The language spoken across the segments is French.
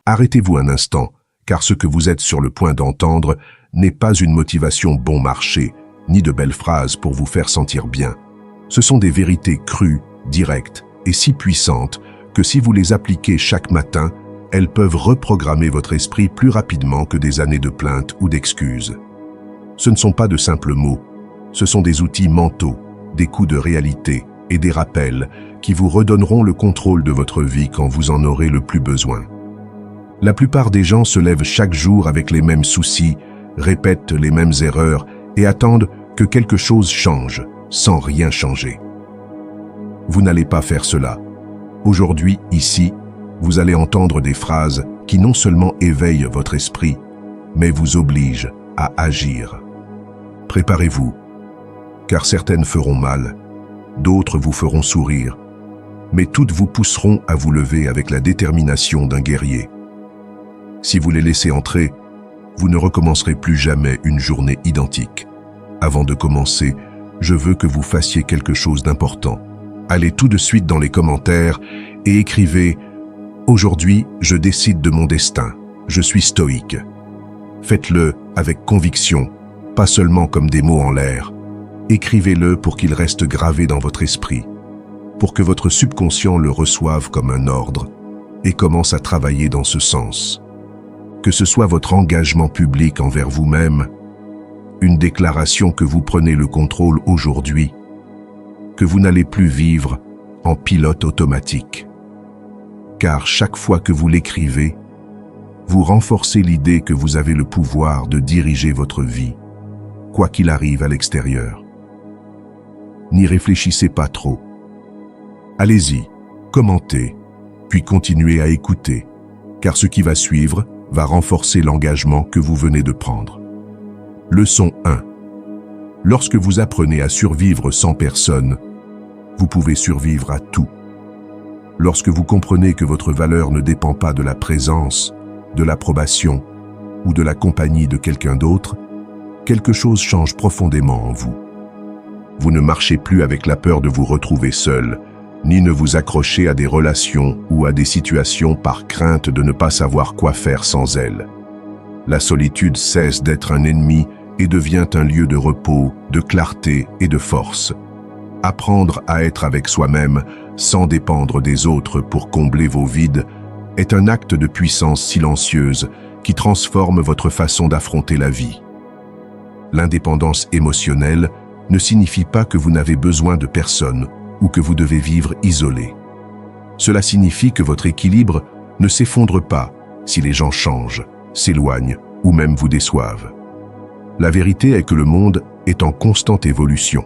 Arrêtez-vous un instant, car ce que vous êtes sur le point d'entendre n'est pas une motivation bon marché, ni de belles phrases pour vous faire sentir bien. Ce sont des vérités crues, directes et si puissantes que si vous les appliquez chaque matin, elles peuvent reprogrammer votre esprit plus rapidement que des années de plaintes ou d'excuses. Ce ne sont pas de simples mots, ce sont des outils mentaux, des coups de réalité et des rappels qui vous redonneront le contrôle de votre vie quand vous en aurez le plus besoin. La plupart des gens se lèvent chaque jour avec les mêmes soucis, répètent les mêmes erreurs et attendent que quelque chose change, sans rien changer. Vous n'allez pas faire cela. Aujourd'hui, ici, vous allez entendre des phrases qui non seulement éveillent votre esprit, mais vous obligent à agir. Préparez-vous, car certaines feront mal, d'autres vous feront sourire, mais toutes vous pousseront à vous lever avec la détermination d'un guerrier. Si vous les laissez entrer, vous ne recommencerez plus jamais une journée identique. Avant de commencer, je veux que vous fassiez quelque chose d'important. Allez tout de suite dans les commentaires et écrivez « Aujourd'hui, je décide de mon destin. Je suis stoïque ». Faites-le avec conviction, pas seulement comme des mots en l'air. Écrivez-le pour qu'il reste gravé dans votre esprit, pour que votre subconscient le reçoive comme un ordre et commence à travailler dans ce sens. Que ce soit votre engagement public envers vous-même, une déclaration que vous prenez le contrôle aujourd'hui, que vous n'allez plus vivre en pilote automatique. Car chaque fois que vous l'écrivez, vous renforcez l'idée que vous avez le pouvoir de diriger votre vie, quoi qu'il arrive à l'extérieur. N'y réfléchissez pas trop. Allez-y, commentez, puis continuez à écouter, car ce qui va suivre va renforcer l'engagement que vous venez de prendre. Leçon 1. Lorsque vous apprenez à survivre sans personne, vous pouvez survivre à tout. Lorsque vous comprenez que votre valeur ne dépend pas de la présence, de l'approbation ou de la compagnie de quelqu'un d'autre, quelque chose change profondément en vous. Vous ne marchez plus avec la peur de vous retrouver seul, ni ne vous accrochez à des relations ou à des situations par crainte de ne pas savoir quoi faire sans elles. La solitude cesse d'être un ennemi et devient un lieu de repos, de clarté et de force. Apprendre à être avec soi-même, sans dépendre des autres pour combler vos vides, est un acte de puissance silencieuse qui transforme votre façon d'affronter la vie. L'indépendance émotionnelle ne signifie pas que vous n'avez besoin de personne ou que vous devez vivre isolé. Cela signifie que votre équilibre ne s'effondre pas si les gens changent, s'éloignent ou même vous déçoivent. La vérité est que le monde est en constante évolution.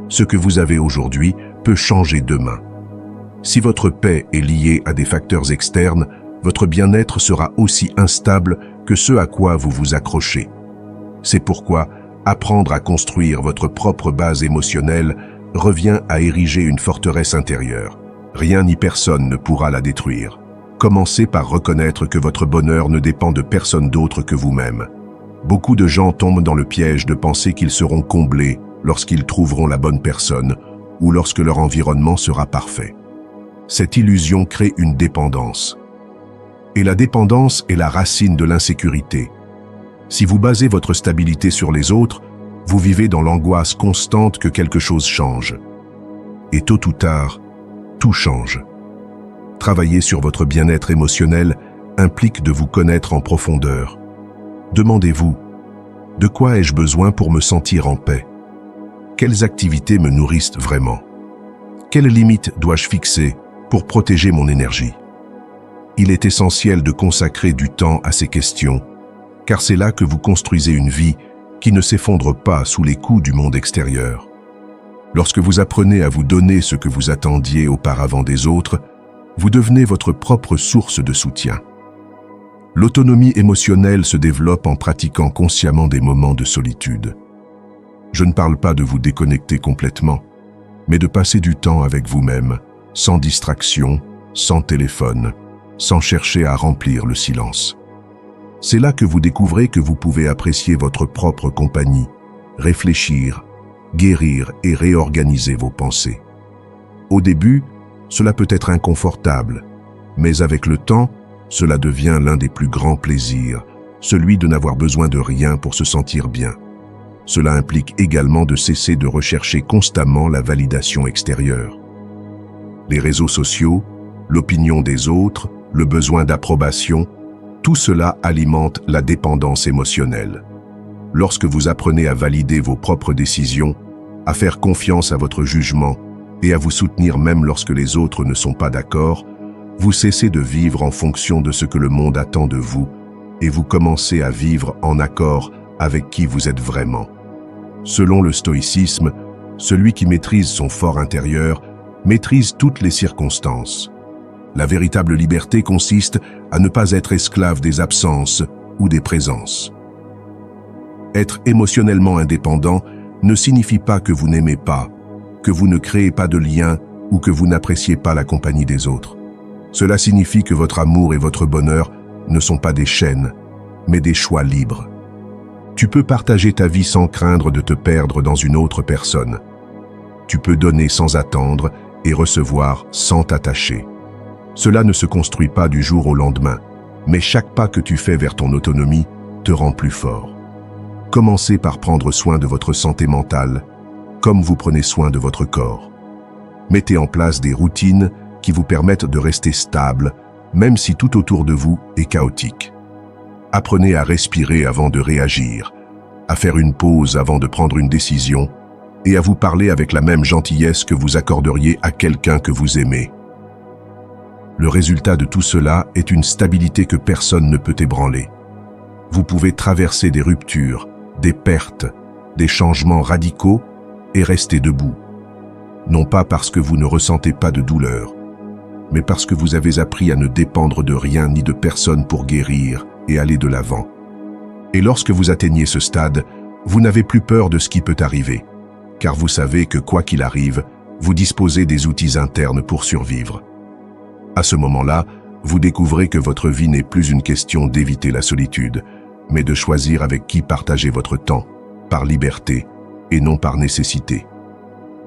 Ce que vous avez aujourd'hui peut changer demain. Si votre paix est liée à des facteurs externes, votre bien-être sera aussi instable que ce à quoi vous vous accrochez. C'est pourquoi apprendre à construire votre propre base émotionnelle revient à ériger une forteresse intérieure. Rien ni personne ne pourra la détruire. Commencez par reconnaître que votre bonheur ne dépend de personne d'autre que vous-même. Beaucoup de gens tombent dans le piège de penser qu'ils seront comblés lorsqu'ils trouveront la bonne personne ou lorsque leur environnement sera parfait. Cette illusion crée une dépendance. Et la dépendance est la racine de l'insécurité. Si vous basez votre stabilité sur les autres, vous vivez dans l'angoisse constante que quelque chose change. Et tôt ou tard, tout change. Travailler sur votre bien-être émotionnel implique de vous connaître en profondeur. Demandez-vous, de quoi ai-je besoin pour me sentir en paix? Quelles activités me nourrissent vraiment? Quelles limites dois-je fixer pour protéger mon énergie? Il est essentiel de consacrer du temps à ces questions, car c'est là que vous construisez une vie qui ne s'effondre pas sous les coups du monde extérieur. Lorsque vous apprenez à vous donner ce que vous attendiez auparavant des autres, vous devenez votre propre source de soutien. L'autonomie émotionnelle se développe en pratiquant consciemment des moments de solitude. Je ne parle pas de vous déconnecter complètement, mais de passer du temps avec vous-même, sans distraction, sans téléphone, sans chercher à remplir le silence. C'est là que vous découvrez que vous pouvez apprécier votre propre compagnie, réfléchir, guérir et réorganiser vos pensées. Au début, cela peut être inconfortable, mais avec le temps, cela devient l'un des plus grands plaisirs, celui de n'avoir besoin de rien pour se sentir bien. Cela implique également de cesser de rechercher constamment la validation extérieure. Les réseaux sociaux, l'opinion des autres, le besoin d'approbation, tout cela alimente la dépendance émotionnelle. Lorsque vous apprenez à valider vos propres décisions, à faire confiance à votre jugement et à vous soutenir même lorsque les autres ne sont pas d'accord, vous cessez de vivre en fonction de ce que le monde attend de vous et vous commencez à vivre en accord avec qui vous êtes vraiment. Selon le stoïcisme, celui qui maîtrise son fort intérieur maîtrise toutes les circonstances. La véritable liberté consiste à ne pas être esclave des absences ou des présences. Être émotionnellement indépendant ne signifie pas que vous n'aimez pas, que vous ne créez pas de lien ou que vous n'appréciez pas la compagnie des autres. Cela signifie que votre amour et votre bonheur ne sont pas des chaînes, mais des choix libres. Tu peux partager ta vie sans craindre de te perdre dans une autre personne. Tu peux donner sans attendre et recevoir sans t'attacher. Cela ne se construit pas du jour au lendemain, mais chaque pas que tu fais vers ton autonomie te rend plus fort. Commencez par prendre soin de votre santé mentale, comme vous prenez soin de votre corps. Mettez en place des routines qui vous permettent de rester stable, même si tout autour de vous est chaotique. Apprenez à respirer avant de réagir, à faire une pause avant de prendre une décision et à vous parler avec la même gentillesse que vous accorderiez à quelqu'un que vous aimez. Le résultat de tout cela est une stabilité que personne ne peut ébranler. Vous pouvez traverser des ruptures, des pertes, des changements radicaux et rester debout. Non pas parce que vous ne ressentez pas de douleur, mais parce que vous avez appris à ne dépendre de rien ni de personne pour guérir et aller de l'avant. Et lorsque vous atteignez ce stade, vous n'avez plus peur de ce qui peut arriver, car vous savez que quoi qu'il arrive, vous disposez des outils internes pour survivre. À ce moment-là, vous découvrez que votre vie n'est plus une question d'éviter la solitude, mais de choisir avec qui partager votre temps, par liberté et non par nécessité.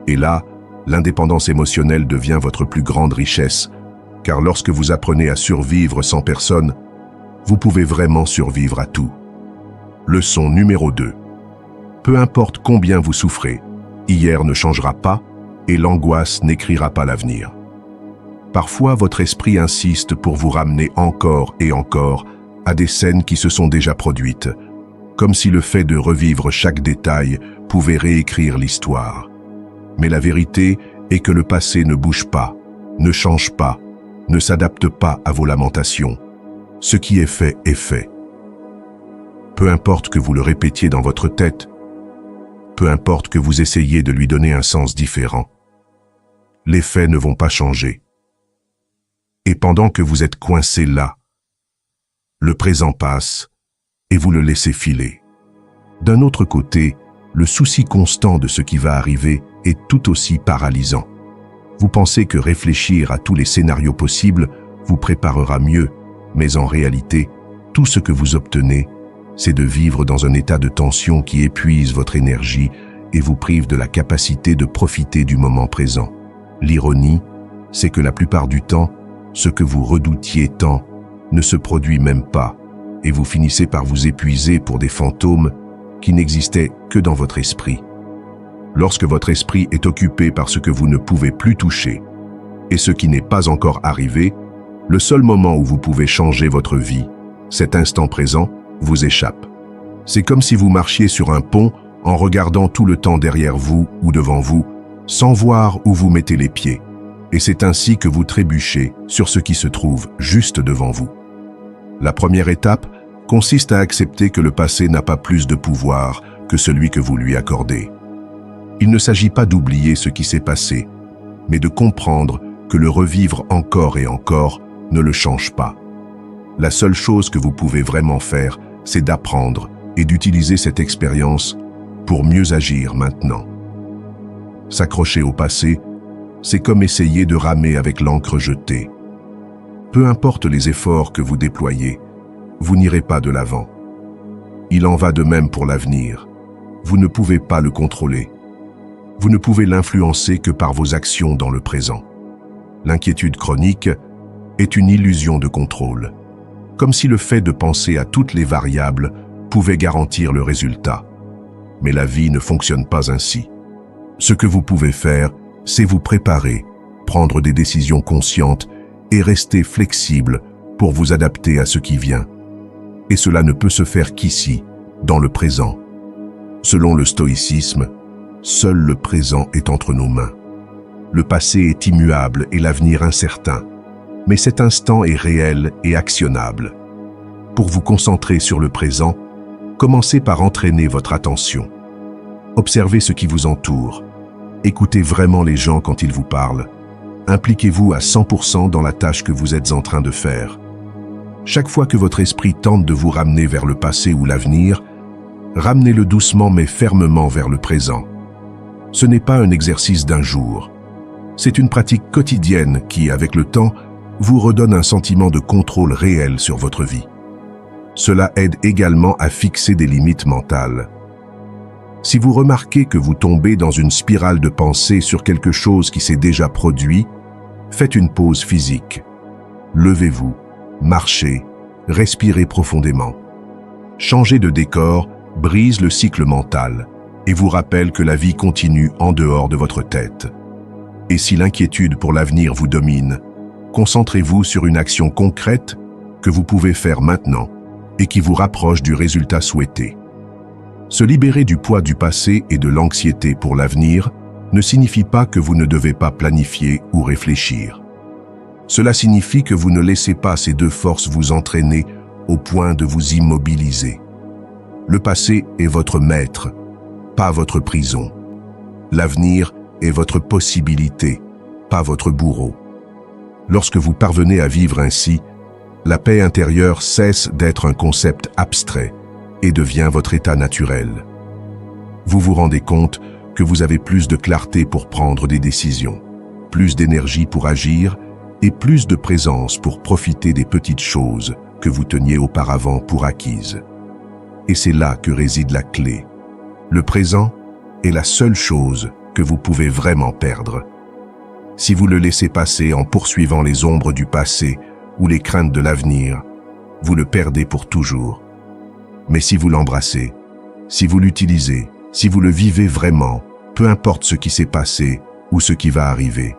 Et là, l'indépendance émotionnelle devient votre plus grande richesse, car lorsque vous apprenez à survivre sans personne, vous pouvez vraiment survivre à tout. Leçon numéro 2. Peu importe combien vous souffrez, hier ne changera pas et l'angoisse n'écrira pas l'avenir. Parfois, votre esprit insiste pour vous ramener encore et encore à des scènes qui se sont déjà produites, comme si le fait de revivre chaque détail pouvait réécrire l'histoire. Mais la vérité est que le passé ne bouge pas, ne change pas, ne s'adapte pas à vos lamentations. Ce qui est fait est fait. Peu importe que vous le répétiez dans votre tête, peu importe que vous essayiez de lui donner un sens différent, les faits ne vont pas changer. Et pendant que vous êtes coincé là, le présent passe et vous le laissez filer. D'un autre côté, le souci constant de ce qui va arriver est tout aussi paralysant. Vous pensez que réfléchir à tous les scénarios possibles vous préparera mieux, mais en réalité, tout ce que vous obtenez, c'est de vivre dans un état de tension qui épuise votre énergie et vous prive de la capacité de profiter du moment présent. L'ironie, c'est que la plupart du temps, ce que vous redoutiez tant ne se produit même pas, et vous finissez par vous épuiser pour des fantômes qui n'existaient que dans votre esprit. Lorsque votre esprit est occupé par ce que vous ne pouvez plus toucher et ce qui n'est pas encore arrivé, le seul moment où vous pouvez changer votre vie, cet instant présent, vous échappe. C'est comme si vous marchiez sur un pont en regardant tout le temps derrière vous ou devant vous, sans voir où vous mettez les pieds. Et c'est ainsi que vous trébuchez sur ce qui se trouve juste devant vous. La première étape consiste à accepter que le passé n'a pas plus de pouvoir que celui que vous lui accordez. Il ne s'agit pas d'oublier ce qui s'est passé, mais de comprendre que le revivre encore et encore ne le change pas. La seule chose que vous pouvez vraiment faire, c'est d'apprendre et d'utiliser cette expérience pour mieux agir maintenant. S'accrocher au passé, c'est comme essayer de ramer avec l'encre jetée. Peu importe les efforts que vous déployez, vous n'irez pas de l'avant. Il en va de même pour l'avenir. Vous ne pouvez pas le contrôler. Vous ne pouvez l'influencer que par vos actions dans le présent. L'inquiétude chronique est une illusion de contrôle. comme si le fait de penser à toutes les variables pouvait garantir le résultat. Mais la vie ne fonctionne pas ainsi. Ce que vous pouvez faire, c'est vous préparer, prendre des décisions conscientes et rester flexible pour vous adapter à ce qui vient. Et cela ne peut se faire qu'ici, dans le présent. Selon le stoïcisme, seul le présent est entre nos mains. Le passé est immuable et l'avenir incertain, mais cet instant est réel et actionnable. Pour vous concentrer sur le présent, commencez par entraîner votre attention. Observez ce qui vous entoure. Écoutez vraiment les gens quand ils vous parlent. Impliquez-vous à 100% dans la tâche que vous êtes en train de faire. Chaque fois que votre esprit tente de vous ramener vers le passé ou l'avenir, ramenez-le doucement mais fermement vers le présent. Ce n'est pas un exercice d'un jour. C'est une pratique quotidienne qui, avec le temps, vous redonne un sentiment de contrôle réel sur votre vie. Cela aide également à fixer des limites mentales. Si vous remarquez que vous tombez dans une spirale de pensée sur quelque chose qui s'est déjà produit, faites une pause physique. Levez-vous, marchez, respirez profondément. Changer de décor brise le cycle mental et vous rappelle que la vie continue en dehors de votre tête. Et si l'inquiétude pour l'avenir vous domine, concentrez-vous sur une action concrète que vous pouvez faire maintenant et qui vous rapproche du résultat souhaité. Se libérer du poids du passé et de l'anxiété pour l'avenir ne signifie pas que vous ne devez pas planifier ou réfléchir. Cela signifie que vous ne laissez pas ces deux forces vous entraîner au point de vous immobiliser. Le passé est votre maître, pas votre prison. L'avenir est votre possibilité, pas votre bourreau. Lorsque vous parvenez à vivre ainsi, la paix intérieure cesse d'être un concept abstrait et devient votre état naturel. Vous vous rendez compte que vous avez plus de clarté pour prendre des décisions, plus d'énergie pour agir et plus de présence pour profiter des petites choses que vous teniez auparavant pour acquises. Et c'est là que réside la clé. Le présent est la seule chose que vous pouvez vraiment perdre. Si vous le laissez passer en poursuivant les ombres du passé ou les craintes de l'avenir, vous le perdez pour toujours. Mais si vous l'embrassez, si vous l'utilisez, si vous le vivez vraiment, peu importe ce qui s'est passé ou ce qui va arriver,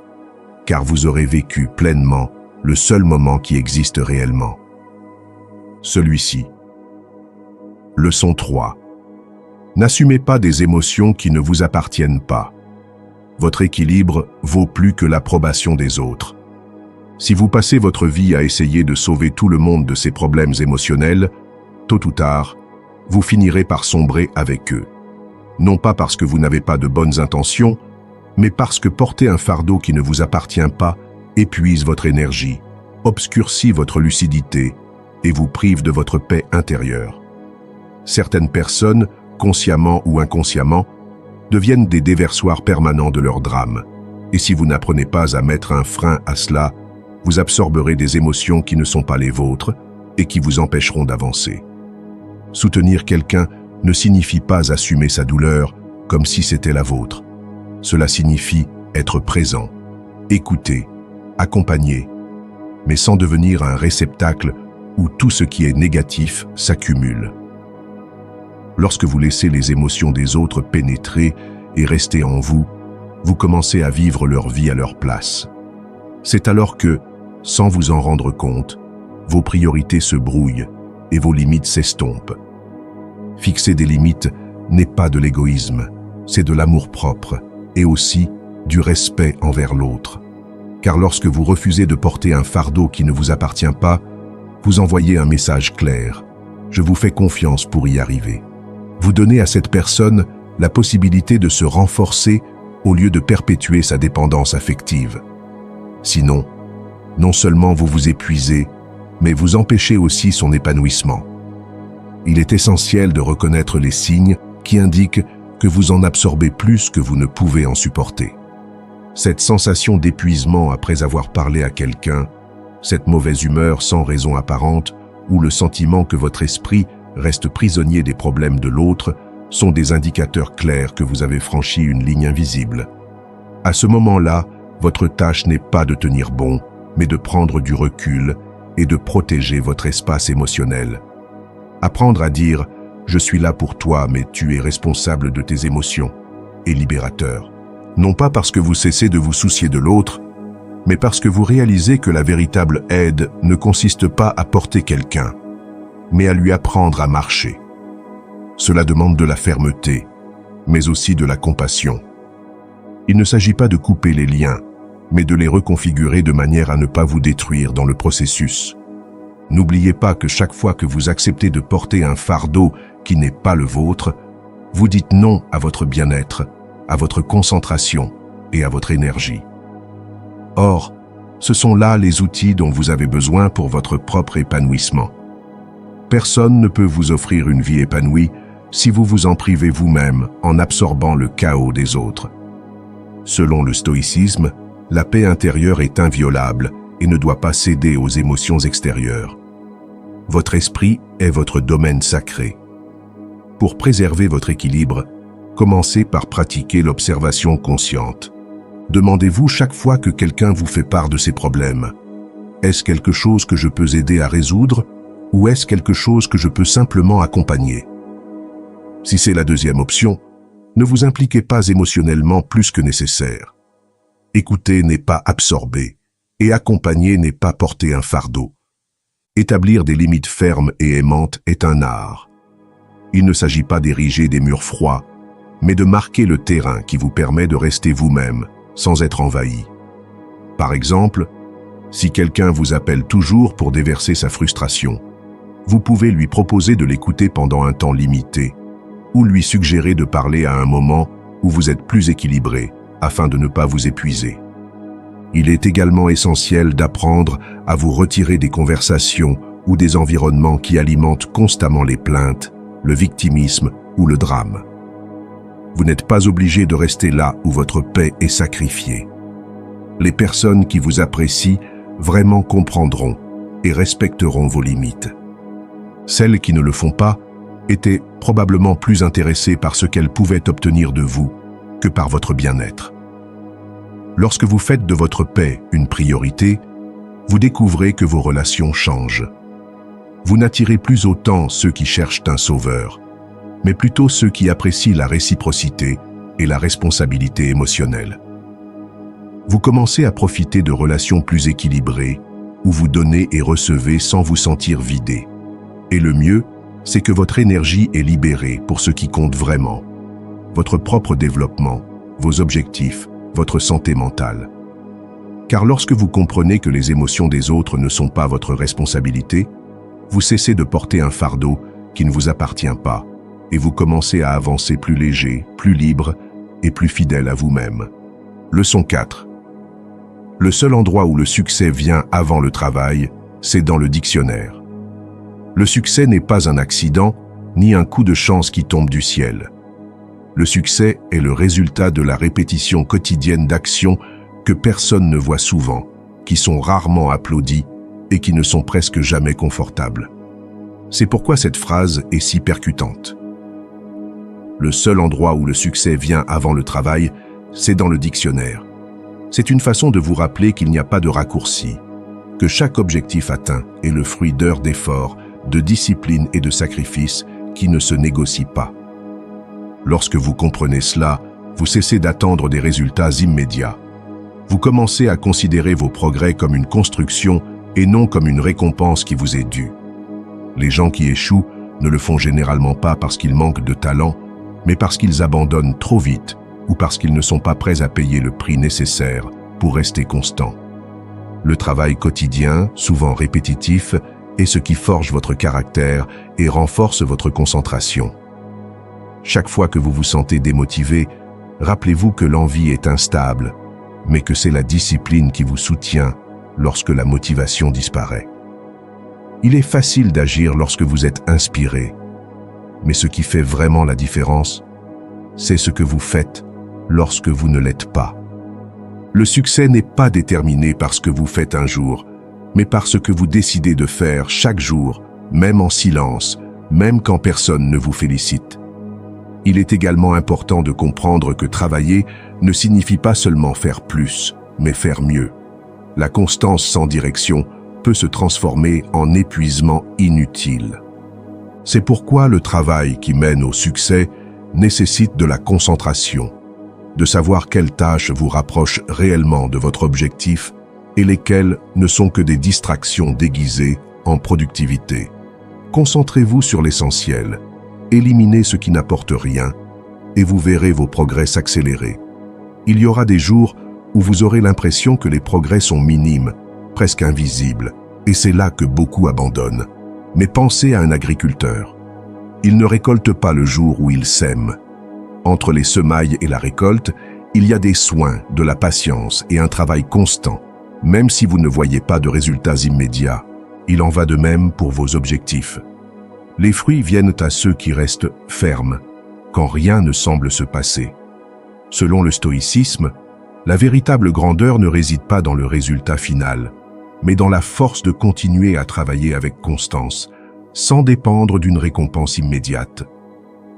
car vous aurez vécu pleinement le seul moment qui existe réellement. Celui-ci. Leçon 3. N'assumez pas des émotions qui ne vous appartiennent pas. Votre équilibre vaut plus que l'approbation des autres. Si vous passez votre vie à essayer de sauver tout le monde de ses problèmes émotionnels, tôt ou tard, vous finirez par sombrer avec eux. Non pas parce que vous n'avez pas de bonnes intentions, mais parce que porter un fardeau qui ne vous appartient pas épuise votre énergie, obscurcit votre lucidité et vous prive de votre paix intérieure. Certaines personnes, consciemment ou inconsciemment, deviennent des déversoirs permanents de leurs drames. Et si vous n'apprenez pas à mettre un frein à cela, vous absorberez des émotions qui ne sont pas les vôtres et qui vous empêcheront d'avancer. Soutenir quelqu'un ne signifie pas assumer sa douleur comme si c'était la vôtre. Cela signifie être présent, écouter, accompagner, mais sans devenir un réceptacle où tout ce qui est négatif s'accumule. Lorsque vous laissez les émotions des autres pénétrer et rester en vous, vous commencez à vivre leur vie à leur place. C'est alors que, sans vous en rendre compte, vos priorités se brouillent et vos limites s'estompent. Fixer des limites n'est pas de l'égoïsme, c'est de l'amour-propre et aussi du respect envers l'autre. Car lorsque vous refusez de porter un fardeau qui ne vous appartient pas, vous envoyez un message clair. Je vous fais confiance pour y arriver. Vous donnez à cette personne la possibilité de se renforcer au lieu de perpétuer sa dépendance affective. Sinon, non seulement vous vous épuisez, mais vous empêchez aussi son épanouissement. Il est essentiel de reconnaître les signes qui indiquent que vous en absorbez plus que vous ne pouvez en supporter. Cette sensation d'épuisement après avoir parlé à quelqu'un, cette mauvaise humeur sans raison apparente ou le sentiment que votre esprit reste prisonnier des problèmes de l'autre sont des indicateurs clairs que vous avez franchi une ligne invisible. À ce moment-là, votre tâche n'est pas de tenir bon, mais de prendre du recul et de protéger votre espace émotionnel. Apprendre à dire « Je suis là pour toi, mais tu es responsable de tes émotions » est libérateur. Non pas parce que vous cessez de vous soucier de l'autre, mais parce que vous réalisez que la véritable aide ne consiste pas à porter quelqu'un, mais à lui apprendre à marcher. Cela demande de la fermeté, mais aussi de la compassion. Il ne s'agit pas de couper les liens, mais de les reconfigurer de manière à ne pas vous détruire dans le processus. N'oubliez pas que chaque fois que vous acceptez de porter un fardeau qui n'est pas le vôtre, vous dites non à votre bien-être, à votre concentration et à votre énergie. Or, ce sont là les outils dont vous avez besoin pour votre propre épanouissement. Personne ne peut vous offrir une vie épanouie si vous vous en privez vous-même en absorbant le chaos des autres. Selon le stoïcisme, la paix intérieure est inviolable et ne doit pas céder aux émotions extérieures. Votre esprit est votre domaine sacré. Pour préserver votre équilibre, commencez par pratiquer l'observation consciente. Demandez-vous chaque fois que quelqu'un vous fait part de ses problèmes. Est-ce quelque chose que je peux aider à résoudre ou est-ce quelque chose que je peux simplement accompagner? Si c'est la deuxième option, ne vous impliquez pas émotionnellement plus que nécessaire. Écouter n'est pas absorber et accompagner n'est pas porter un fardeau. Établir des limites fermes et aimantes est un art. Il ne s'agit pas d'ériger des murs froids, mais de marquer le terrain qui vous permet de rester vous-même sans être envahi. Par exemple, si quelqu'un vous appelle toujours pour déverser sa frustration, vous pouvez lui proposer de l'écouter pendant un temps limité ou lui suggérer de parler à un moment où vous êtes plus équilibré afin de ne pas vous épuiser. Il est également essentiel d'apprendre à vous retirer des conversations ou des environnements qui alimentent constamment les plaintes, le victimisme ou le drame. Vous n'êtes pas obligé de rester là où votre paix est sacrifiée. Les personnes qui vous apprécient vraiment comprendront et respecteront vos limites. Celles qui ne le font pas étaient probablement plus intéressées par ce qu'elles pouvaient obtenir de vous que par votre bien-être. Lorsque vous faites de votre paix une priorité, vous découvrez que vos relations changent. Vous n'attirez plus autant ceux qui cherchent un sauveur, mais plutôt ceux qui apprécient la réciprocité et la responsabilité émotionnelle. Vous commencez à profiter de relations plus équilibrées, où vous donnez et recevez sans vous sentir vidé. Et le mieux, c'est que votre énergie est libérée pour ce qui compte vraiment. Votre propre développement, vos objectifs, votre santé mentale. Car lorsque vous comprenez que les émotions des autres ne sont pas votre responsabilité, vous cessez de porter un fardeau qui ne vous appartient pas et vous commencez à avancer plus léger, plus libre et plus fidèle à vous-même. Leçon 4. Le seul endroit où le succès vient avant le travail, c'est dans le dictionnaire. Le succès n'est pas un accident, ni un coup de chance qui tombe du ciel. Le succès est le résultat de la répétition quotidienne d'actions que personne ne voit souvent, qui sont rarement applaudies et qui ne sont presque jamais confortables. C'est pourquoi cette phrase est si percutante. Le seul endroit où le succès vient avant le travail, c'est dans le dictionnaire. C'est une façon de vous rappeler qu'il n'y a pas de raccourci, que chaque objectif atteint est le fruit d'heures d'efforts, de discipline et de sacrifices qui ne se négocient pas. Lorsque vous comprenez cela, vous cessez d'attendre des résultats immédiats. Vous commencez à considérer vos progrès comme une construction et non comme une récompense qui vous est due. Les gens qui échouent ne le font généralement pas parce qu'ils manquent de talent, mais parce qu'ils abandonnent trop vite ou parce qu'ils ne sont pas prêts à payer le prix nécessaire pour rester constants. Le travail quotidien, souvent répétitif, est ce qui forge votre caractère et renforce votre concentration. Chaque fois que vous vous sentez démotivé, rappelez-vous que l'envie est instable, mais que c'est la discipline qui vous soutient lorsque la motivation disparaît. Il est facile d'agir lorsque vous êtes inspiré, mais ce qui fait vraiment la différence, c'est ce que vous faites lorsque vous ne l'êtes pas. Le succès n'est pas déterminé par ce que vous faites un jour, mais par ce que vous décidez de faire chaque jour, même en silence, même quand personne ne vous félicite. Il est également important de comprendre que travailler ne signifie pas seulement faire plus, mais faire mieux. La constance sans direction peut se transformer en épuisement inutile. C'est pourquoi le travail qui mène au succès nécessite de la concentration, de savoir quelles tâches vous rapprochent réellement de votre objectif et lesquelles ne sont que des distractions déguisées en productivité. Concentrez-vous sur l'essentiel, éliminez ce qui n'apporte rien et vous verrez vos progrès s'accélérer. Il y aura des jours où vous aurez l'impression que les progrès sont minimes, presque invisibles, et c'est là que beaucoup abandonnent. Mais pensez à un agriculteur. Il ne récolte pas le jour où il sème. Entre les semailles et la récolte, il y a des soins, de la patience et un travail constant. Même si vous ne voyez pas de résultats immédiats, il en va de même pour vos objectifs. Les fruits viennent à ceux qui restent fermes, quand rien ne semble se passer. Selon le stoïcisme, la véritable grandeur ne réside pas dans le résultat final, mais dans la force de continuer à travailler avec constance, sans dépendre d'une récompense immédiate.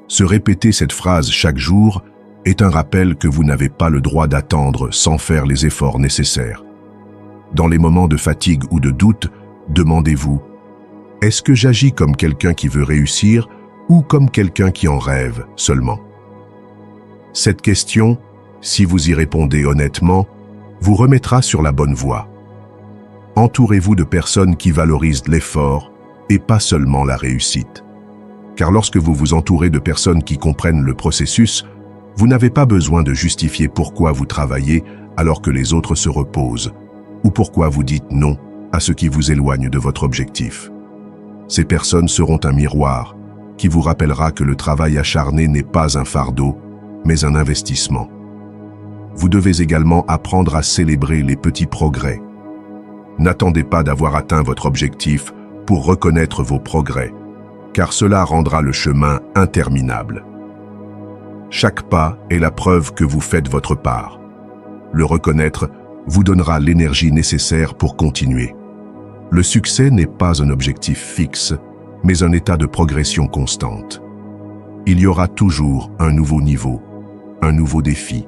Se répéter cette phrase chaque jour est un rappel que vous n'avez pas le droit d'attendre sans faire les efforts nécessaires. Dans les moments de fatigue ou de doute, demandez-vous: est-ce que j'agis comme quelqu'un qui veut réussir ou comme quelqu'un qui en rêve seulement? Cette question, si vous y répondez honnêtement, vous remettra sur la bonne voie. Entourez-vous de personnes qui valorisent l'effort et pas seulement la réussite. Car lorsque vous vous entourez de personnes qui comprennent le processus, vous n'avez pas besoin de justifier pourquoi vous travaillez alors que les autres se reposent, ou pourquoi vous dites non à ce qui vous éloigne de votre objectif. Ces personnes seront un miroir qui vous rappellera que le travail acharné n'est pas un fardeau, mais un investissement. Vous devez également apprendre à célébrer les petits progrès. N'attendez pas d'avoir atteint votre objectif pour reconnaître vos progrès, car cela rendra le chemin interminable. Chaque pas est la preuve que vous faites votre part. Le reconnaître vous donnera l'énergie nécessaire pour continuer. Le succès n'est pas un objectif fixe, mais un état de progression constante. Il y aura toujours un nouveau niveau, un nouveau défi,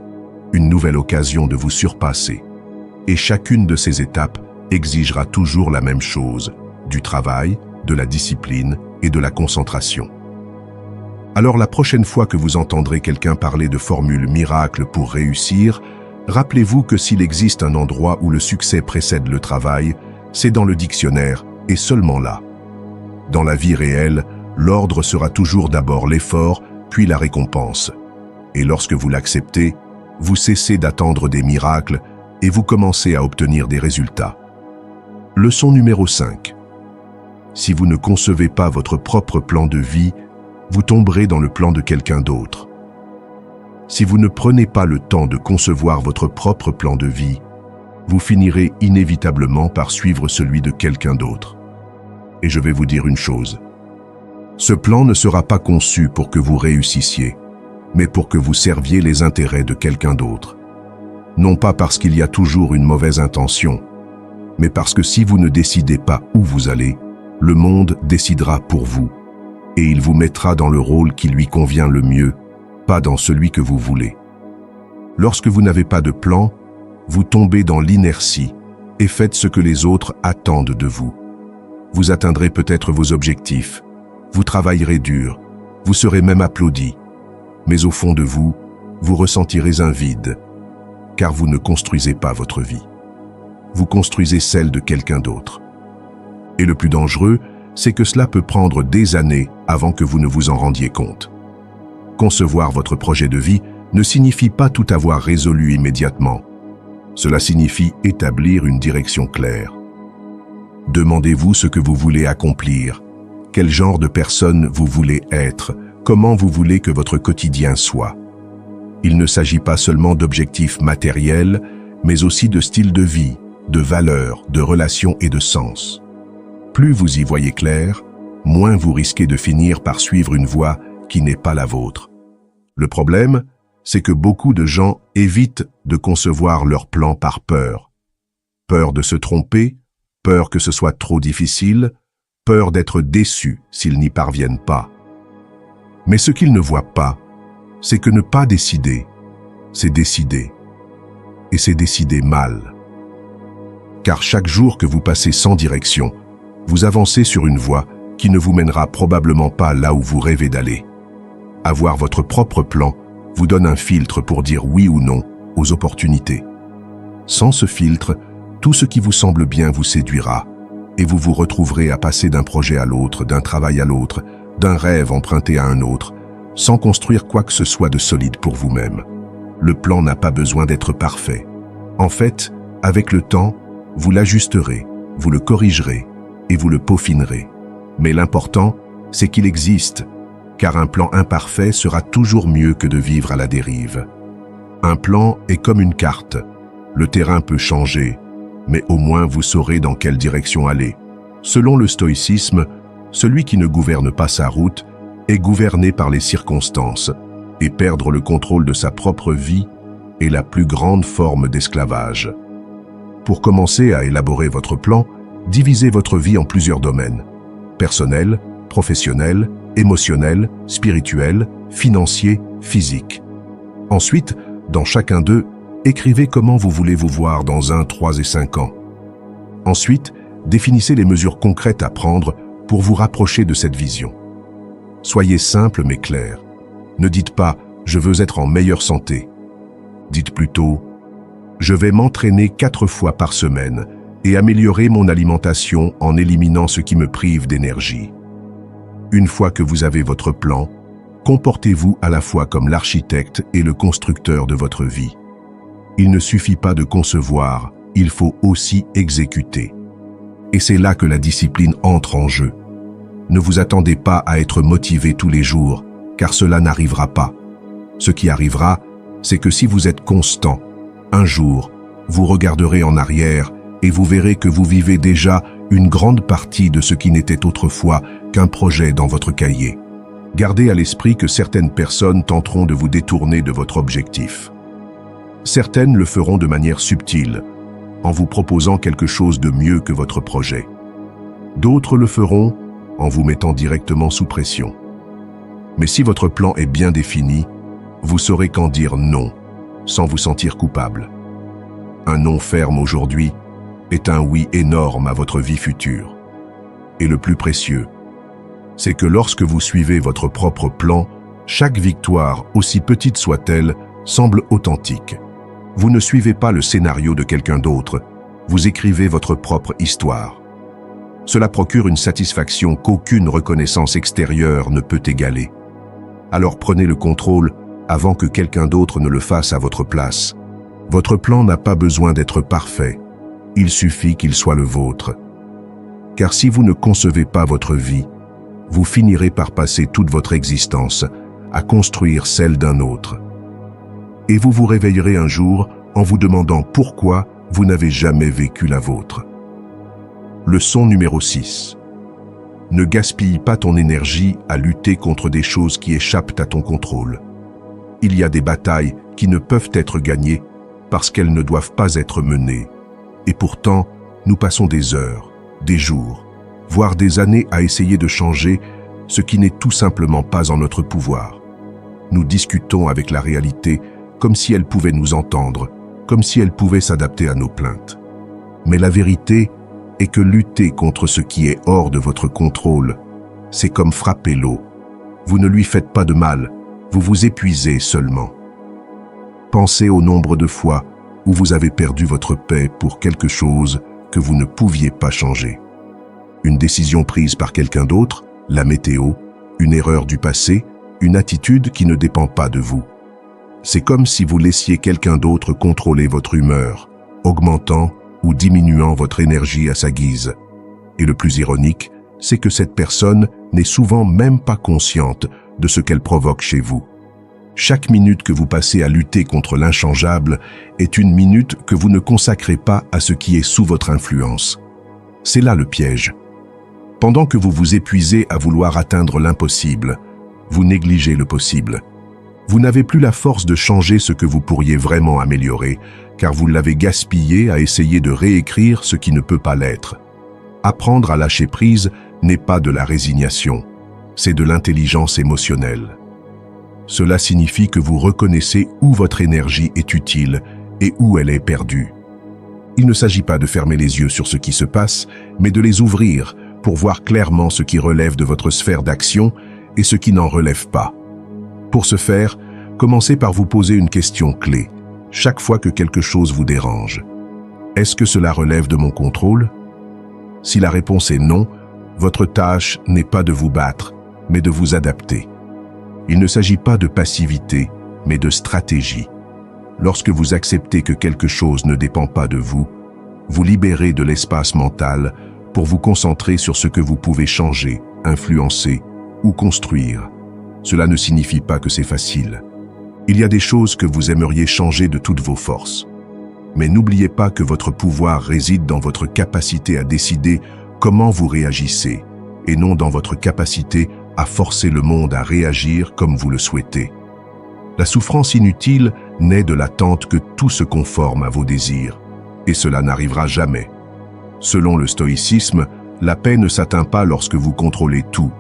une nouvelle occasion de vous surpasser. Et chacune de ces étapes exigera toujours la même chose, du travail, de la discipline et de la concentration. Alors la prochaine fois que vous entendrez quelqu'un parler de formule miracle pour réussir, rappelez-vous que s'il existe un endroit où le succès précède le travail, c'est dans le dictionnaire et seulement là. Dans la vie réelle, l'ordre sera toujours d'abord l'effort, puis la récompense. Et lorsque vous l'acceptez, vous cessez d'attendre des miracles et vous commencez à obtenir des résultats. Leçon numéro 5. Si vous ne concevez pas votre propre plan de vie, vous tomberez dans le plan de quelqu'un d'autre. Si vous ne prenez pas le temps de concevoir votre propre plan de vie, vous finirez inévitablement par suivre celui de quelqu'un d'autre. Et je vais vous dire une chose. Ce plan ne sera pas conçu pour que vous réussissiez, mais pour que vous serviez les intérêts de quelqu'un d'autre. Non pas parce qu'il y a toujours une mauvaise intention, mais parce que si vous ne décidez pas où vous allez, le monde décidera pour vous, et il vous mettra dans le rôle qui lui convient le mieux, pas dans celui que vous voulez. Lorsque vous n'avez pas de plan, vous tombez dans l'inertie et faites ce que les autres attendent de vous. Vous atteindrez peut-être vos objectifs, vous travaillerez dur, vous serez même applaudi, mais au fond de vous, vous ressentirez un vide, car vous ne construisez pas votre vie. Vous construisez celle de quelqu'un d'autre. Et le plus dangereux, c'est que cela peut prendre des années avant que vous ne vous en rendiez compte. Concevoir votre projet de vie ne signifie pas tout avoir résolu immédiatement. Cela signifie établir une direction claire. Demandez-vous ce que vous voulez accomplir, quel genre de personne vous voulez être, comment vous voulez que votre quotidien soit. Il ne s'agit pas seulement d'objectifs matériels, mais aussi de style de vie, de valeurs, de relations et de sens. Plus vous y voyez clair, moins vous risquez de finir par suivre une voie qui n'est pas la vôtre. Le problème, c'est que beaucoup de gens évitent de concevoir leur plan par peur. Peur de se tromper, peur que ce soit trop difficile, peur d'être déçus s'ils n'y parviennent pas. Mais ce qu'ils ne voient pas, c'est que ne pas décider, c'est décider. Et c'est décider mal. car chaque jour que vous passez sans direction, vous avancez sur une voie qui ne vous mènera probablement pas là où vous rêvez d'aller. Avoir votre propre plan vous donne un filtre pour dire oui ou non aux opportunités. Sans ce filtre, tout ce qui vous semble bien vous séduira, et vous vous retrouverez à passer d'un projet à l'autre, d'un travail à l'autre, d'un rêve emprunté à un autre, sans construire quoi que ce soit de solide pour vous-même. Le plan n'a pas besoin d'être parfait. En fait, avec le temps, vous l'ajusterez, vous le corrigerez et vous le peaufinerez. Mais l'important, c'est qu'il existe, car un plan imparfait sera toujours mieux que de vivre à la dérive. Un plan est comme une carte. Le terrain peut changer, mais au moins vous saurez dans quelle direction aller. Selon le stoïcisme, celui qui ne gouverne pas sa route est gouverné par les circonstances, et perdre le contrôle de sa propre vie est la plus grande forme d'esclavage. Pour commencer à élaborer votre plan, divisez votre vie en plusieurs domaines: personnel, professionnel, émotionnel, spirituel, financier, physique. Ensuite, dans chacun d'eux, écrivez comment vous voulez vous voir dans 1, 3 et 5 ans. Ensuite, définissez les mesures concrètes à prendre pour vous rapprocher de cette vision. Soyez simple mais clair. Ne dites pas « je veux être en meilleure santé ». Dites plutôt « je vais m'entraîner 4 fois par semaine et améliorer mon alimentation en éliminant ce qui me prive d'énergie ». Une fois que vous avez votre plan, comportez-vous à la fois comme l'architecte et le constructeur de votre vie. Il ne suffit pas de concevoir, il faut aussi exécuter. Et c'est là que la discipline entre en jeu. Ne vous attendez pas à être motivé tous les jours, car cela n'arrivera pas. Ce qui arrivera, c'est que si vous êtes constant, un jour, vous regarderez en arrière et vous verrez que vous vivez déjà une grande partie de ce qui n'était autrefois qu'un projet dans votre cahier. Gardez à l'esprit que certaines personnes tenteront de vous détourner de votre objectif. Certaines le feront de manière subtile, en vous proposant quelque chose de mieux que votre projet. D'autres le feront en vous mettant directement sous pression. Mais si votre plan est bien défini, vous saurez quand dire non, sans vous sentir coupable. Un non ferme aujourd'hui est un oui énorme à votre vie future. Et le plus précieux, c'est que lorsque vous suivez votre propre plan, chaque victoire, aussi petite soit-elle, semble authentique. Vous ne suivez pas le scénario de quelqu'un d'autre, vous écrivez votre propre histoire. Cela procure une satisfaction qu'aucune reconnaissance extérieure ne peut égaler. Alors prenez le contrôle avant que quelqu'un d'autre ne le fasse à votre place. Votre plan n'a pas besoin d'être parfait, il suffit qu'il soit le vôtre. Car si vous ne concevez pas votre vie, vous finirez par passer toute votre existence à construire celle d'un autre. Et vous vous réveillerez un jour en vous demandant pourquoi vous n'avez jamais vécu la vôtre. Leçon numéro 6. Ne gaspille pas ton énergie à lutter contre des choses qui échappent à ton contrôle. Il y a des batailles qui ne peuvent être gagnées parce qu'elles ne doivent pas être menées. Et pourtant, nous passons des heures, des jours, voire des années à essayer de changer ce qui n'est tout simplement pas en notre pouvoir. Nous discutons avec la réalité comme si elle pouvait nous entendre, comme si elle pouvait s'adapter à nos plaintes. Mais la vérité est que lutter contre ce qui est hors de votre contrôle, c'est comme frapper l'eau. Vous ne lui faites pas de mal, vous vous épuisez seulement. Pensez au nombre de fois où vous avez perdu votre paix pour quelque chose que vous ne pouviez pas changer. Une décision prise par quelqu'un d'autre, la météo, une erreur du passé, une attitude qui ne dépend pas de vous. C'est comme si vous laissiez quelqu'un d'autre contrôler votre humeur, augmentant ou diminuant votre énergie à sa guise. Et le plus ironique, c'est que cette personne n'est souvent même pas consciente de ce qu'elle provoque chez vous. Chaque minute que vous passez à lutter contre l'inchangeable est une minute que vous ne consacrez pas à ce qui est sous votre influence. C'est là le piège. Pendant que vous vous épuisez à vouloir atteindre l'impossible, vous négligez le possible. Vous n'avez plus la force de changer ce que vous pourriez vraiment améliorer, car vous l'avez gaspillé à essayer de réécrire ce qui ne peut pas l'être. Apprendre à lâcher prise n'est pas de la résignation, c'est de l'intelligence émotionnelle. Cela signifie que vous reconnaissez où votre énergie est utile et où elle est perdue. Il ne s'agit pas de fermer les yeux sur ce qui se passe, mais de les ouvrir pour voir clairement ce qui relève de votre sphère d'action et ce qui n'en relève pas. Pour ce faire, commencez par vous poser une question clé, chaque fois que quelque chose vous dérange. Est-ce que cela relève de mon contrôle? Si la réponse est non, votre tâche n'est pas de vous battre, mais de vous adapter. Il ne s'agit pas de passivité, mais de stratégie. Lorsque vous acceptez que quelque chose ne dépend pas de vous, vous libérez de l'espace mental pour vous concentrer sur ce que vous pouvez changer, influencer ou construire. Cela ne signifie pas que c'est facile. Il y a des choses que vous aimeriez changer de toutes vos forces. Mais n'oubliez pas que votre pouvoir réside dans votre capacité à décider comment vous réagissez, et non dans votre capacité à forcer le monde à réagir comme vous le souhaitez. La souffrance inutile naît de l'attente que tout se conforme à vos désirs, et cela n'arrivera jamais. Selon le stoïcisme, la paix ne s'atteint pas lorsque vous contrôlez tout,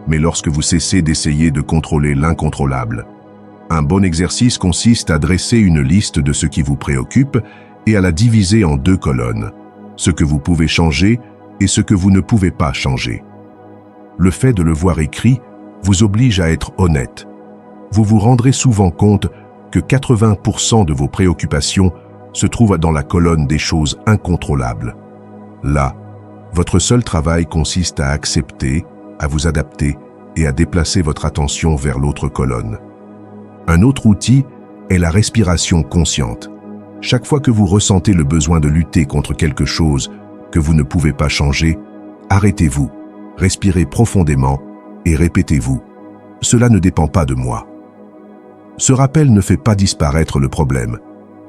mais lorsque vous cessez d'essayer de contrôler l'incontrôlable. Un bon exercice consiste à dresser une liste de ce qui vous préoccupe et à la diviser en 2 colonnes, ce que vous pouvez changer et ce que vous ne pouvez pas changer. Le fait de le voir écrit vous oblige à être honnête. Vous vous rendrez souvent compte que 80% de vos préoccupations se trouvent dans la colonne des choses incontrôlables. Là, votre seul travail consiste à accepter, à vous adapter et à déplacer votre attention vers l'autre colonne. Un autre outil est la respiration consciente. Chaque fois que vous ressentez le besoin de lutter contre quelque chose que vous ne pouvez pas changer, arrêtez-vous, respirez profondément et répétez-vous « Cela ne dépend pas de moi ». Ce rappel ne fait pas disparaître le problème,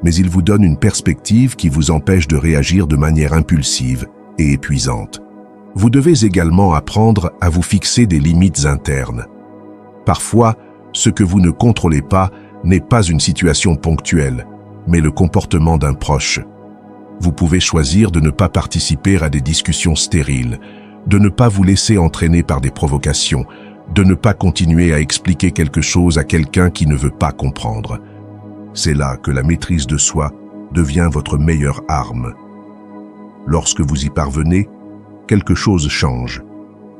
mais il vous donne une perspective qui vous empêche de réagir de manière impulsive et épuisante. Vous devez également apprendre à vous fixer des limites internes. Parfois, ce que vous ne contrôlez pas n'est pas une situation ponctuelle, mais le comportement d'un proche. Vous pouvez choisir de ne pas participer à des discussions stériles, de ne pas vous laisser entraîner par des provocations, de ne pas continuer à expliquer quelque chose à quelqu'un qui ne veut pas comprendre. C'est là que la maîtrise de soi devient votre meilleure arme. Lorsque vous y parvenez, quelque chose change.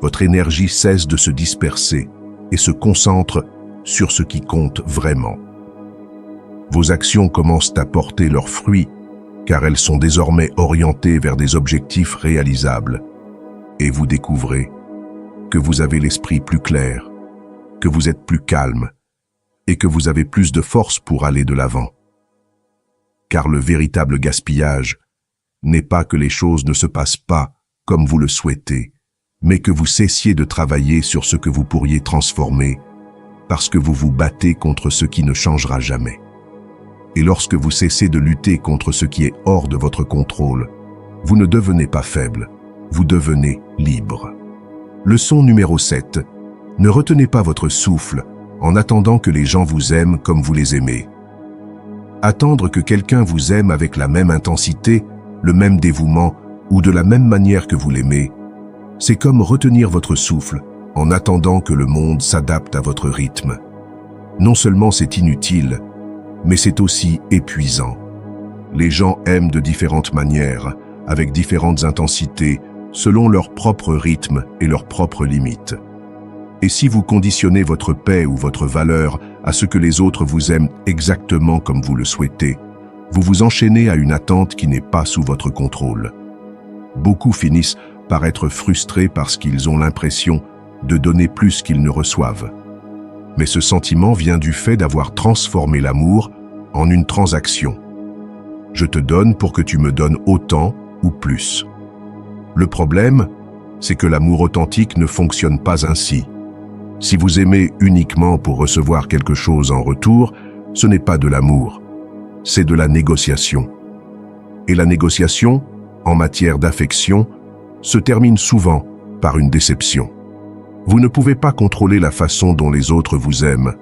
Votre énergie cesse de se disperser et se concentre sur ce qui compte vraiment. Vos actions commencent à porter leurs fruits car elles sont désormais orientées vers des objectifs réalisables. Et vous découvrez que vous avez l'esprit plus clair, que vous êtes plus calme et que vous avez plus de force pour aller de l'avant. Car le véritable gaspillage n'est pas que les choses ne se passent pas comme vous le souhaitez, mais que vous cessiez de travailler sur ce que vous pourriez transformer parce que vous vous battez contre ce qui ne changera jamais. Et lorsque vous cessez de lutter contre ce qui est hors de votre contrôle, vous ne devenez pas faible, vous devenez libre. Leçon numéro 7. Ne retenez pas votre souffle en attendant que les gens vous aiment comme vous les aimez. Attendre que quelqu'un vous aime avec la même intensité, le même dévouement ou de la même manière que vous l'aimez, c'est comme retenir votre souffle en attendant que le monde s'adapte à votre rythme. Non seulement c'est inutile, mais c'est aussi épuisant. Les gens aiment de différentes manières, avec différentes intensités, selon leur propre rythme et leurs propres limites. Et si vous conditionnez votre paix ou votre valeur à ce que les autres vous aiment exactement comme vous le souhaitez, vous vous enchaînez à une attente qui n'est pas sous votre contrôle. Beaucoup finissent par être frustrés parce qu'ils ont l'impression de donner plus qu'ils ne reçoivent. Mais ce sentiment vient du fait d'avoir transformé l'amour en une transaction. Je te donne pour que tu me donnes autant ou plus. Le problème, c'est que l'amour authentique ne fonctionne pas ainsi. Si vous aimez uniquement pour recevoir quelque chose en retour, ce n'est pas de l'amour, c'est de la négociation. Et la négociation, en matière d'affection, se termine souvent par une déception. Vous ne pouvez pas contrôler la façon dont les autres vous aiment,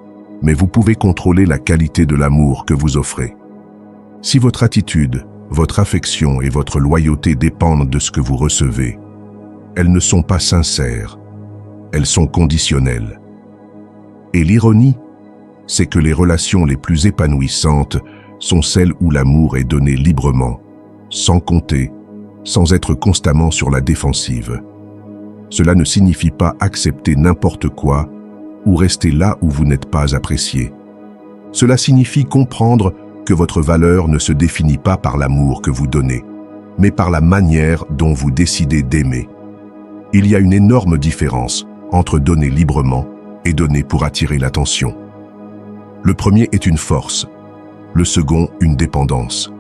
mais vous pouvez contrôler la qualité de l'amour que vous offrez. Si votre attitude, votre affection et votre loyauté dépendent de ce que vous recevez, elles ne sont pas sincères, elles sont conditionnelles. Et l'ironie, c'est que les relations les plus épanouissantes sont celles où l'amour est donné librement, sans compter, sans être constamment sur la défensive. Cela ne signifie pas accepter n'importe quoi ou rester là où vous n'êtes pas apprécié. Cela signifie comprendre que votre valeur ne se définit pas par l'amour que vous donnez, mais par la manière dont vous décidez d'aimer. Il y a une énorme différence entre donner librement et donner pour attirer l'attention. Le premier est une force, le second une dépendance.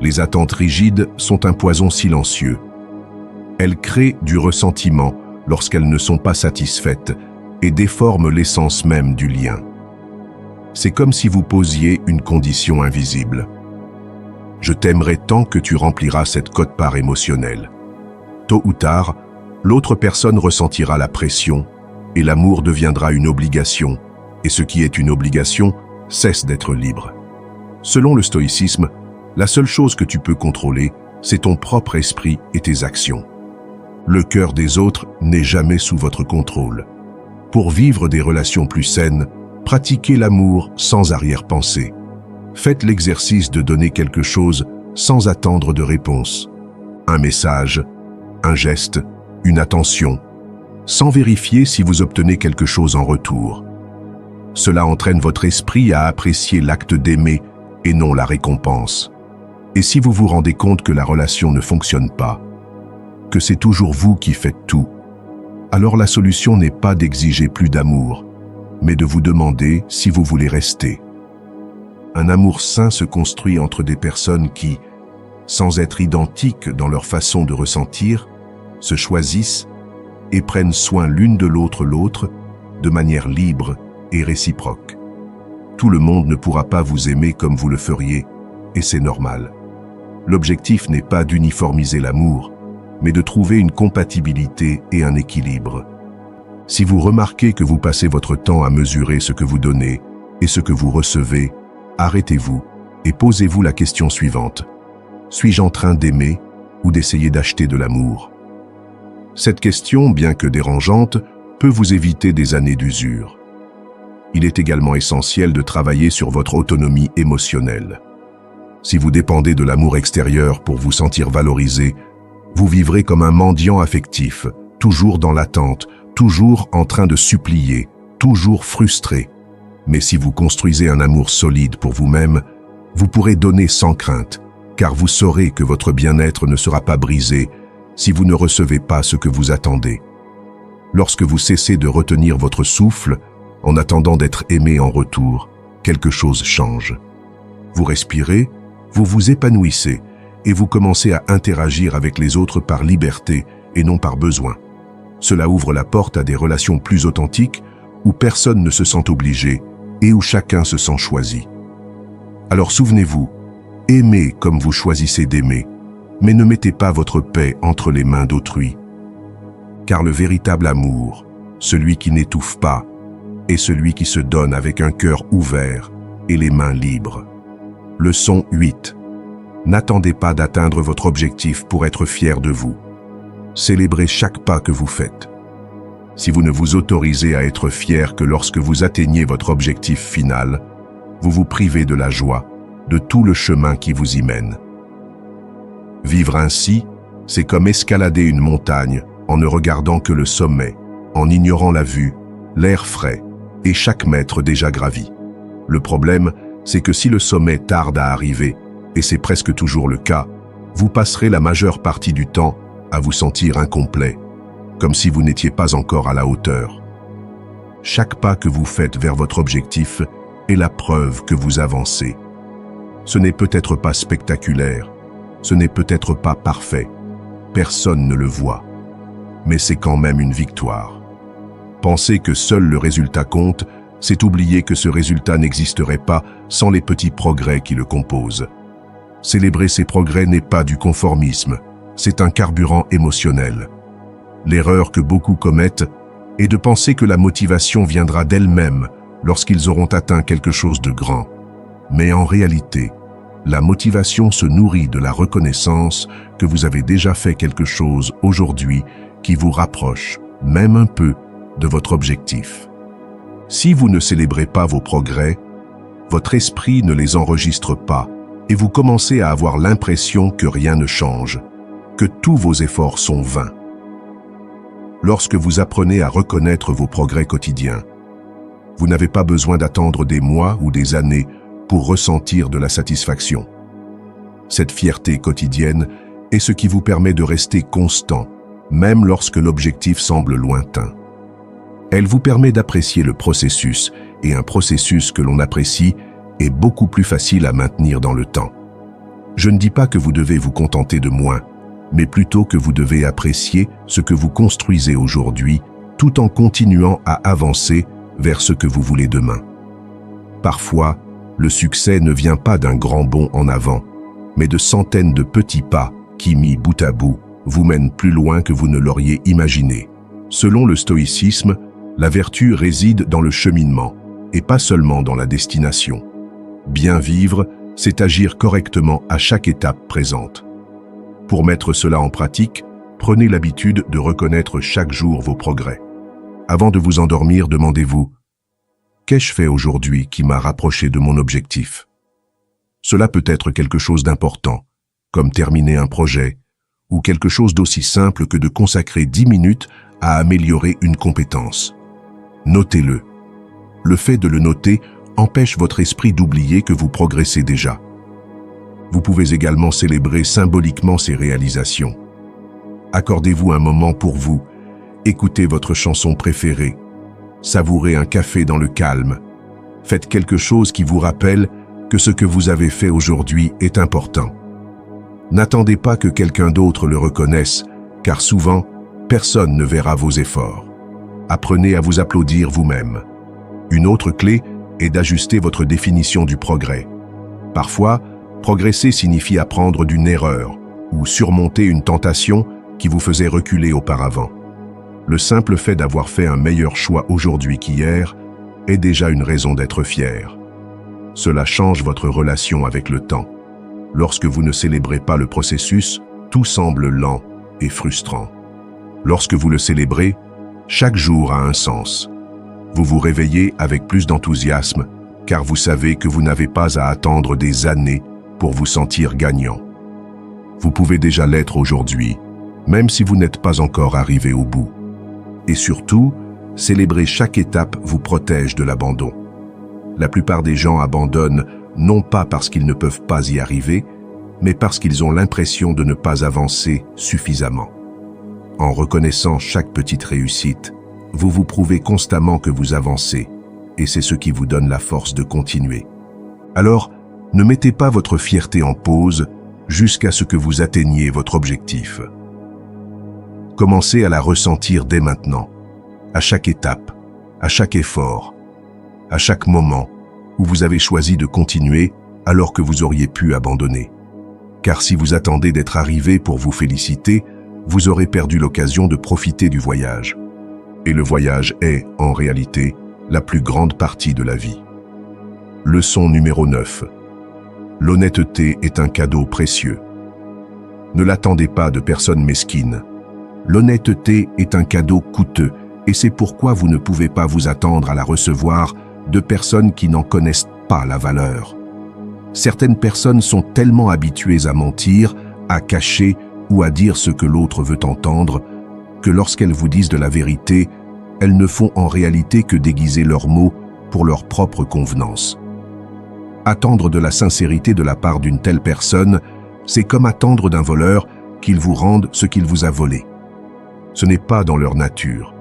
Les attentes rigides sont un poison silencieux. Elles créent du ressentiment lorsqu'elles ne sont pas satisfaites et déforment l'essence même du lien. C'est comme si vous posiez une condition invisible. Je t'aimerai tant que tu rempliras cette quote-part émotionnelle. Tôt ou tard, l'autre personne ressentira la pression et l'amour deviendra une obligation, et ce qui est une obligation cesse d'être libre. Selon le stoïcisme, la seule chose que tu peux contrôler, c'est ton propre esprit et tes actions. Le cœur des autres n'est jamais sous votre contrôle. Pour vivre des relations plus saines, pratiquez l'amour sans arrière-pensée. Faites l'exercice de donner quelque chose sans attendre de réponse. Un message, un geste, une attention, sans vérifier si vous obtenez quelque chose en retour. Cela entraîne votre esprit à apprécier l'acte d'aimer et non la récompense. Et si vous vous rendez compte que la relation ne fonctionne pas, que c'est toujours vous qui faites tout, alors la solution n'est pas d'exiger plus d'amour, mais de vous demander si vous voulez rester. Un amour sain se construit entre des personnes qui, sans être identiques dans leur façon de ressentir, se choisissent et prennent soin l'une de l'autre de manière libre et réciproque. Tout le monde ne pourra pas vous aimer comme vous le feriez, et c'est normal. L'objectif n'est pas d'uniformiser l'amour, mais de trouver une compatibilité et un équilibre. Si vous remarquez que vous passez votre temps à mesurer ce que vous donnez et ce que vous recevez, arrêtez-vous et posez-vous la question suivante. Suis-je en train d'aimer ou d'essayer d'acheter de l'amour? Cette question, bien que dérangeante, peut vous éviter des années d'usure. Il est également essentiel de travailler sur votre autonomie émotionnelle. Si vous dépendez de l'amour extérieur pour vous sentir valorisé, vous vivrez comme un mendiant affectif, toujours dans l'attente, toujours en train de supplier, toujours frustré. Mais si vous construisez un amour solide pour vous-même, vous pourrez donner sans crainte, car vous saurez que votre bien-être ne sera pas brisé si vous ne recevez pas ce que vous attendez. Lorsque vous cessez de retenir votre souffle, en attendant d'être aimé en retour, quelque chose change. Vous respirez, vous vous épanouissez et vous commencez à interagir avec les autres par liberté et non par besoin. Cela ouvre la porte à des relations plus authentiques où personne ne se sent obligé et où chacun se sent choisi. Alors souvenez-vous, aimez comme vous choisissez d'aimer, mais ne mettez pas votre paix entre les mains d'autrui. Car le véritable amour, celui qui n'étouffe pas, est celui qui se donne avec un cœur ouvert et les mains libres. Leçon 8. N'attendez pas d'atteindre votre objectif pour être fier de vous. Célébrez chaque pas que vous faites. Si vous ne vous autorisez à être fier que lorsque vous atteignez votre objectif final, vous vous privez de la joie, de tout le chemin qui vous y mène. Vivre ainsi, c'est comme escalader une montagne en ne regardant que le sommet, en ignorant la vue, l'air frais et chaque mètre déjà gravi. Le problème, c'est que si le sommet tarde à arriver, et c'est presque toujours le cas, vous passerez la majeure partie du temps à vous sentir incomplet, comme si vous n'étiez pas encore à la hauteur. Chaque pas que vous faites vers votre objectif est la preuve que vous avancez. Ce n'est peut-être pas spectaculaire, ce n'est peut-être pas parfait, personne ne le voit, mais c'est quand même une victoire. Penser que seul le résultat compte, c'est oublier que ce résultat n'existerait pas sans les petits progrès qui le composent. Célébrer ces progrès n'est pas du conformisme, c'est un carburant émotionnel. L'erreur que beaucoup commettent est de penser que la motivation viendra d'elle-même lorsqu'ils auront atteint quelque chose de grand. Mais en réalité, la motivation se nourrit de la reconnaissance que vous avez déjà fait quelque chose aujourd'hui qui vous rapproche, même un peu, de votre objectif. Si vous ne célébrez pas vos progrès, votre esprit ne les enregistre pas et vous commencez à avoir l'impression que rien ne change, que tous vos efforts sont vains. Lorsque vous apprenez à reconnaître vos progrès quotidiens, vous n'avez pas besoin d'attendre des mois ou des années pour ressentir de la satisfaction. Cette fierté quotidienne est ce qui vous permet de rester constant, même lorsque l'objectif semble lointain. Elle vous permet d'apprécier le processus, et un processus que l'on apprécie est beaucoup plus facile à maintenir dans le temps. Je ne dis pas que vous devez vous contenter de moins, mais plutôt que vous devez apprécier ce que vous construisez aujourd'hui, tout en continuant à avancer vers ce que vous voulez demain. Parfois, le succès ne vient pas d'un grand bond en avant, mais de centaines de petits pas qui, mis bout à bout, vous mènent plus loin que vous ne l'auriez imaginé. Selon le stoïcisme, la vertu réside dans le cheminement, et pas seulement dans la destination. Bien vivre, c'est agir correctement à chaque étape présente. Pour mettre cela en pratique, prenez l'habitude de reconnaître chaque jour vos progrès. Avant de vous endormir, demandez-vous « Qu'ai-je fait aujourd'hui qui m'a rapproché de mon objectif ?» Cela peut être quelque chose d'important, comme terminer un projet, ou quelque chose d'aussi simple que de consacrer 10 minutes à améliorer une compétence. Notez-le. Le fait de le noter empêche votre esprit d'oublier que vous progressez déjà. Vous pouvez également célébrer symboliquement ces réalisations. Accordez-vous un moment pour vous, écoutez votre chanson préférée, savourez un café dans le calme, faites quelque chose qui vous rappelle que ce que vous avez fait aujourd'hui est important. N'attendez pas que quelqu'un d'autre le reconnaisse, car souvent, personne ne verra vos efforts. Apprenez à vous applaudir vous-même. Une autre clé est d'ajuster votre définition du progrès. Parfois, progresser signifie apprendre d'une erreur ou surmonter une tentation qui vous faisait reculer auparavant. Le simple fait d'avoir fait un meilleur choix aujourd'hui qu'hier est déjà une raison d'être fier. Cela change votre relation avec le temps. Lorsque vous ne célébrez pas le processus, tout semble lent et frustrant. Lorsque vous le célébrez, chaque jour a un sens. Vous vous réveillez avec plus d'enthousiasme, car vous savez que vous n'avez pas à attendre des années pour vous sentir gagnant. Vous pouvez déjà l'être aujourd'hui, même si vous n'êtes pas encore arrivé au bout. Et surtout, célébrer chaque étape vous protège de l'abandon. La plupart des gens abandonnent non pas parce qu'ils ne peuvent pas y arriver, mais parce qu'ils ont l'impression de ne pas avancer suffisamment. En reconnaissant chaque petite réussite, vous vous prouvez constamment que vous avancez, et c'est ce qui vous donne la force de continuer. Alors, ne mettez pas votre fierté en pause jusqu'à ce que vous atteigniez votre objectif. Commencez à la ressentir dès maintenant, à chaque étape, à chaque effort, à chaque moment où vous avez choisi de continuer alors que vous auriez pu abandonner. Car si vous attendez d'être arrivé pour vous féliciter, vous aurez perdu l'occasion de profiter du voyage. Et le voyage est, en réalité, la plus grande partie de la vie. Leçon numéro 9. L'honnêteté est un cadeau précieux. Ne l'attendez pas de personnes mesquines. L'honnêteté est un cadeau coûteux, et c'est pourquoi vous ne pouvez pas vous attendre à la recevoir de personnes qui n'en connaissent pas la valeur. Certaines personnes sont tellement habituées à mentir, à cacher ou à dire ce que l'autre veut entendre, que lorsqu'elles vous disent de la vérité, elles ne font en réalité que déguiser leurs mots pour leur propre convenance. Attendre de la sincérité de la part d'une telle personne, c'est comme attendre d'un voleur qu'il vous rende ce qu'il vous a volé. Ce n'est pas dans leur nature.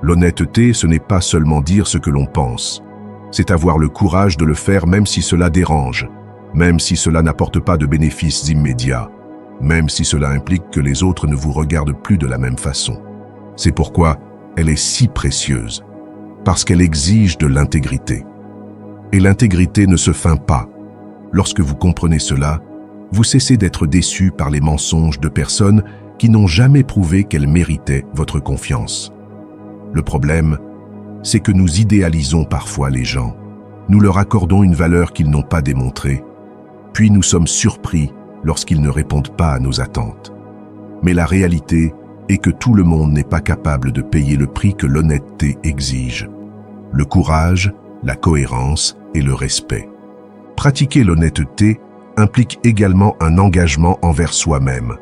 L'honnêteté, ce n'est pas seulement dire ce que l'on pense. C'est avoir le courage de le faire même si cela dérange, même si cela n'apporte pas de bénéfices immédiats, même si cela implique que les autres ne vous regardent plus de la même façon. C'est pourquoi elle est si précieuse, parce qu'elle exige de l'intégrité. Et l'intégrité ne se feint pas. Lorsque vous comprenez cela, vous cessez d'être déçu par les mensonges de personnes qui n'ont jamais prouvé qu'elles méritaient votre confiance. Le problème, c'est que nous idéalisons parfois les gens. Nous leur accordons une valeur qu'ils n'ont pas démontrée, puis nous sommes surpris lorsqu'ils ne répondent pas à nos attentes. Mais la réalité est que tout le monde n'est pas capable de payer le prix que l'honnêteté exige. Le courage, la cohérence et le respect. Pratiquer l'honnêteté implique également un engagement envers soi-même.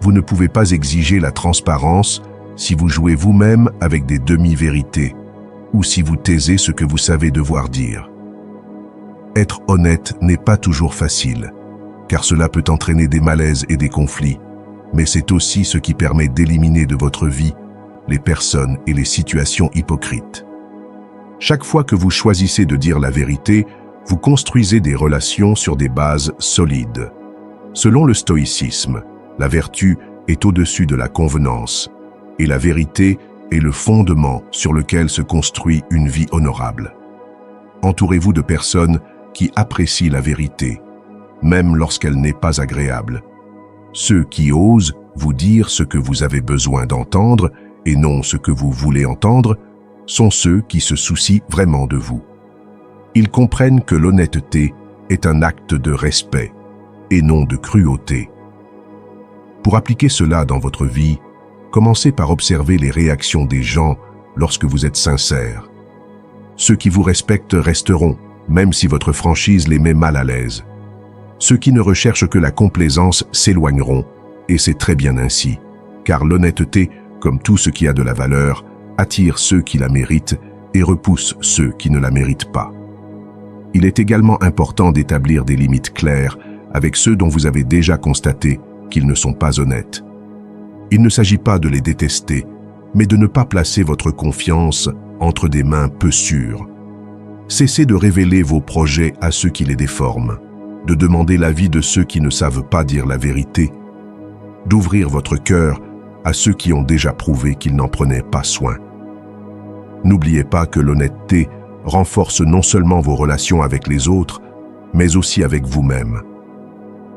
Vous ne pouvez pas exiger la transparence si vous jouez vous-même avec des demi-vérités ou si vous taisez ce que vous savez devoir dire. Être honnête n'est pas toujours facile, car cela peut entraîner des malaises et des conflits, mais c'est aussi ce qui permet d'éliminer de votre vie les personnes et les situations hypocrites. Chaque fois que vous choisissez de dire la vérité, vous construisez des relations sur des bases solides. Selon le stoïcisme, la vertu est au-dessus de la convenance, et la vérité est le fondement sur lequel se construit une vie honorable. Entourez-vous de personnes qui apprécient la vérité, même lorsqu'elle n'est pas agréable. Ceux qui osent vous dire ce que vous avez besoin d'entendre et non ce que vous voulez entendre sont ceux qui se soucient vraiment de vous. Ils comprennent que l'honnêteté est un acte de respect et non de cruauté. Pour appliquer cela dans votre vie, commencez par observer les réactions des gens lorsque vous êtes sincère. Ceux qui vous respectent resteront, même si votre franchise les met mal à l'aise. Ceux qui ne recherchent que la complaisance s'éloigneront, et c'est très bien ainsi, car l'honnêteté, comme tout ce qui a de la valeur, attire ceux qui la méritent et repousse ceux qui ne la méritent pas. Il est également important d'établir des limites claires avec ceux dont vous avez déjà constaté qu'ils ne sont pas honnêtes. Il ne s'agit pas de les détester, mais de ne pas placer votre confiance entre des mains peu sûres. Cessez de révéler vos projets à ceux qui les déforment, de demander l'avis de ceux qui ne savent pas dire la vérité, d'ouvrir votre cœur à ceux qui ont déjà prouvé qu'ils n'en prenaient pas soin. N'oubliez pas que l'honnêteté renforce non seulement vos relations avec les autres, mais aussi avec vous-même.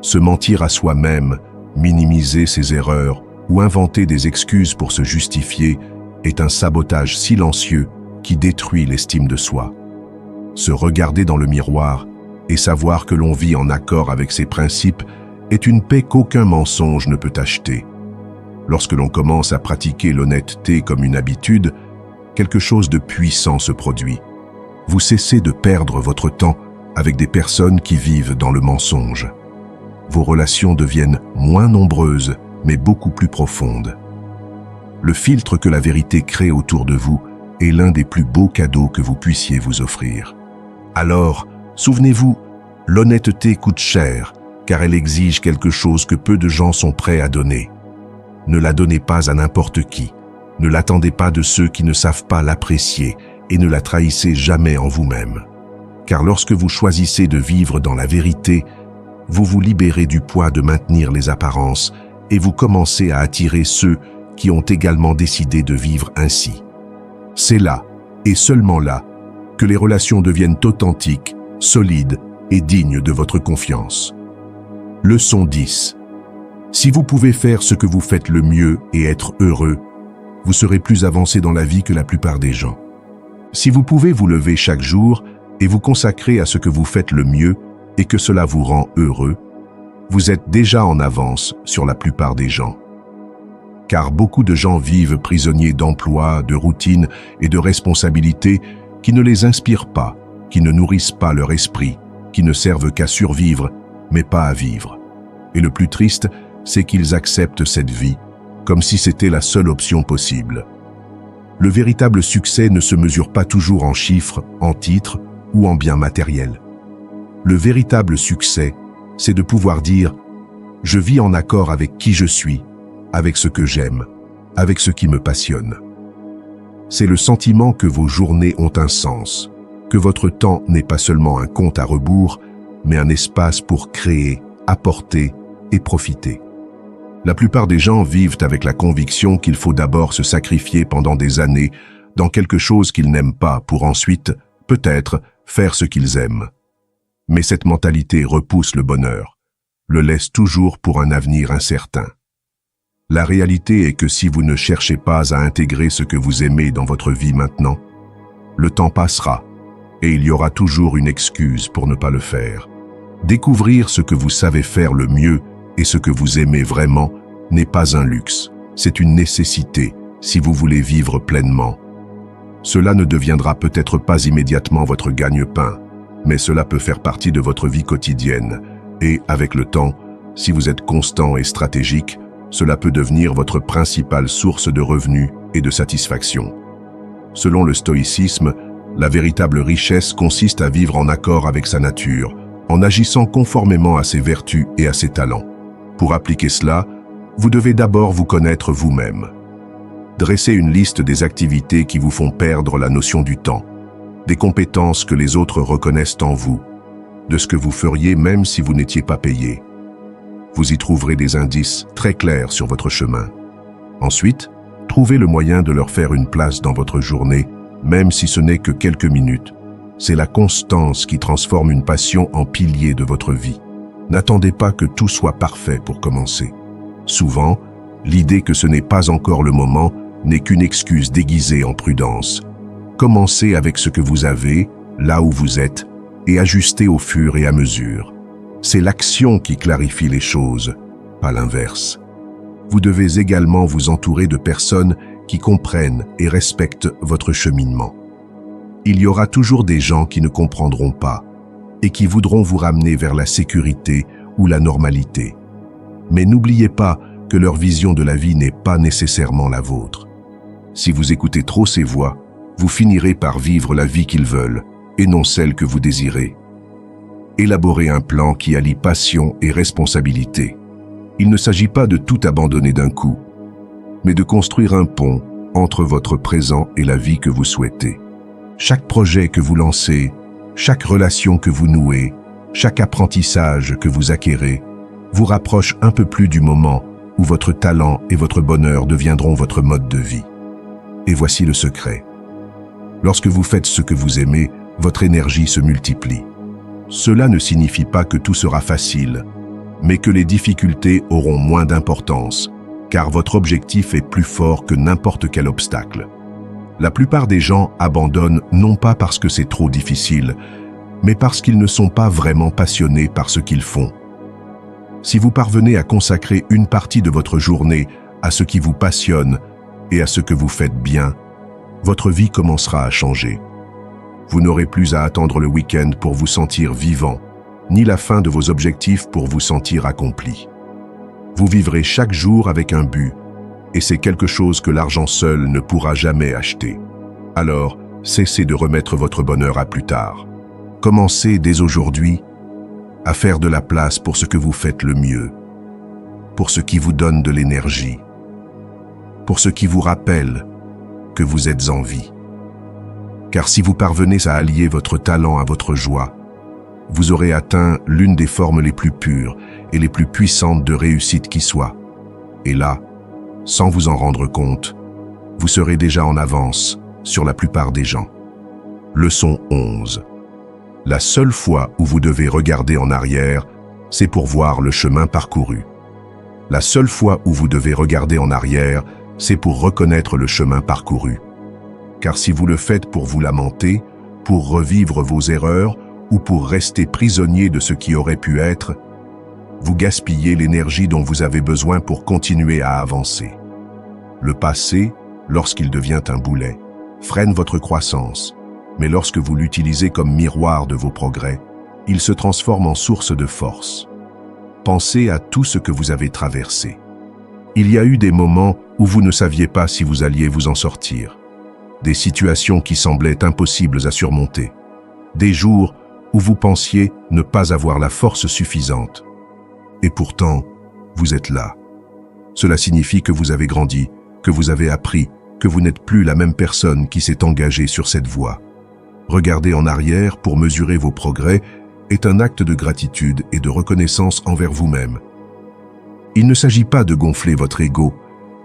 Se mentir à soi-même, minimiser ses erreurs ou inventer des excuses pour se justifier est un sabotage silencieux qui détruit l'estime de soi. Se regarder dans le miroir et savoir que l'on vit en accord avec ses principes est une paix qu'aucun mensonge ne peut acheter. Lorsque l'on commence à pratiquer l'honnêteté comme une habitude, quelque chose de puissant se produit. Vous cessez de perdre votre temps avec des personnes qui vivent dans le mensonge. Vos relations deviennent moins nombreuses, mais beaucoup plus profondes. Le filtre que la vérité crée autour de vous est l'un des plus beaux cadeaux que vous puissiez vous offrir. Alors, souvenez-vous, l'honnêteté coûte cher, car elle exige quelque chose que peu de gens sont prêts à donner. Ne la donnez pas à n'importe qui. Ne l'attendez pas de ceux qui ne savent pas l'apprécier et ne la trahissez jamais en vous-même. Car lorsque vous choisissez de vivre dans la vérité, vous vous libérez du poids de maintenir les apparences et vous commencez à attirer ceux qui ont également décidé de vivre ainsi. C'est là, et seulement là, que les relations deviennent authentiques, solides et dignes de votre confiance. Leçon 10. Si vous pouvez faire ce que vous faites le mieux et être heureux, vous serez plus avancé dans la vie que la plupart des gens. Si vous pouvez vous lever chaque jour et vous consacrer à ce que vous faites le mieux et que cela vous rend heureux, vous êtes déjà en avance sur la plupart des gens. Car beaucoup de gens vivent prisonniers d'emplois, de routines et de responsabilités qui ne les inspirent pas, qui ne nourrissent pas leur esprit, qui ne servent qu'à survivre, mais pas à vivre. Et le plus triste, c'est qu'ils acceptent cette vie, comme si c'était la seule option possible. Le véritable succès ne se mesure pas toujours en chiffres, en titres ou en biens matériels. Le véritable succès, c'est de pouvoir dire « Je vis en accord avec qui je suis, avec ce que j'aime, avec ce qui me passionne ». C'est le sentiment que vos journées ont un sens, que votre temps n'est pas seulement un compte à rebours, mais un espace pour créer, apporter et profiter. La plupart des gens vivent avec la conviction qu'il faut d'abord se sacrifier pendant des années dans quelque chose qu'ils n'aiment pas pour ensuite, peut-être, faire ce qu'ils aiment. Mais cette mentalité repousse le bonheur, le laisse toujours pour un avenir incertain. La réalité est que si vous ne cherchez pas à intégrer ce que vous aimez dans votre vie maintenant, le temps passera et il y aura toujours une excuse pour ne pas le faire. Découvrir ce que vous savez faire le mieux et ce que vous aimez vraiment n'est pas un luxe, c'est une nécessité si vous voulez vivre pleinement. Cela ne deviendra peut-être pas immédiatement votre gagne-pain, mais cela peut faire partie de votre vie quotidienne, Et, avec le temps, si vous êtes constant et stratégique, cela peut devenir votre principale source de revenus et de satisfaction. Selon le stoïcisme, la véritable richesse consiste à vivre en accord avec sa nature, en agissant conformément à ses vertus et à ses talents. Pour appliquer cela, vous devez d'abord vous connaître vous-même. Dressez une liste des activités qui vous font perdre la notion du temps, des compétences que les autres reconnaissent en vous, de ce que vous feriez même si vous n'étiez pas payé. Vous y trouverez des indices très clairs sur votre chemin. Ensuite, trouvez le moyen de leur faire une place dans votre journée, même si ce n'est que quelques minutes. C'est la constance qui transforme une passion en pilier de votre vie. N'attendez pas que tout soit parfait pour commencer. Souvent, l'idée que ce n'est pas encore le moment n'est qu'une excuse déguisée en prudence. Commencez avec ce que vous avez, là où vous êtes, et ajustez au fur et à mesure. C'est l'action qui clarifie les choses, pas l'inverse. Vous devez également vous entourer de personnes qui comprennent et respectent votre cheminement. Il y aura toujours des gens qui ne comprendront pas et qui voudront vous ramener vers la sécurité ou la normalité. Mais n'oubliez pas que leur vision de la vie n'est pas nécessairement la vôtre. Si vous écoutez trop ces voix, vous finirez par vivre la vie qu'ils veulent et non celle que vous désirez. Élaborez un plan qui allie passion et responsabilité. Il ne s'agit pas de tout abandonner d'un coup, mais de construire un pont entre votre présent et la vie que vous souhaitez. Chaque projet que vous lancez, chaque relation que vous nouez, chaque apprentissage que vous acquérez, vous rapproche un peu plus du moment où votre talent et votre bonheur deviendront votre mode de vie. Et voici le secret. Lorsque vous faites ce que vous aimez, votre énergie se multiplie. Cela ne signifie pas que tout sera facile, mais que les difficultés auront moins d'importance, car votre objectif est plus fort que n'importe quel obstacle. La plupart des gens abandonnent non pas parce que c'est trop difficile, mais parce qu'ils ne sont pas vraiment passionnés par ce qu'ils font. Si vous parvenez à consacrer une partie de votre journée à ce qui vous passionne et à ce que vous faites bien, votre vie commencera à changer. Vous n'aurez plus à attendre le week-end pour vous sentir vivant, ni la fin de vos objectifs pour vous sentir accompli. Vous vivrez chaque jour avec un but, et c'est quelque chose que l'argent seul ne pourra jamais acheter. Alors, cessez de remettre votre bonheur à plus tard. Commencez dès aujourd'hui à faire de la place pour ce que vous faites le mieux, pour ce qui vous donne de l'énergie, pour ce qui vous rappelle que vous êtes en vie. Car si vous parvenez à allier votre talent à votre joie, vous aurez atteint l'une des formes les plus pures et les plus puissantes de réussite qui soit. Et là, sans vous en rendre compte, vous serez déjà en avance sur la plupart des gens. Leçon 11. La seule fois où vous devez regarder en arrière, c'est pour voir le chemin parcouru. La seule fois où vous devez regarder en arrière, c'est pour reconnaître le chemin parcouru. Car si vous le faites pour vous lamenter, pour revivre vos erreurs ou pour rester prisonnier de ce qui aurait pu être, vous gaspillez l'énergie dont vous avez besoin pour continuer à avancer. Le passé, lorsqu'il devient un boulet, freine votre croissance, mais lorsque vous l'utilisez comme miroir de vos progrès, il se transforme en source de force. Pensez à tout ce que vous avez traversé. Il y a eu des moments où vous ne saviez pas si vous alliez vous en sortir. Des situations qui semblaient impossibles à surmonter. Des jours où vous pensiez ne pas avoir la force suffisante. Et pourtant, vous êtes là. Cela signifie que vous avez grandi, que vous avez appris, que vous n'êtes plus la même personne qui s'est engagée sur cette voie. Regarder en arrière pour mesurer vos progrès est un acte de gratitude et de reconnaissance envers vous-même. Il ne s'agit pas de gonfler votre ego,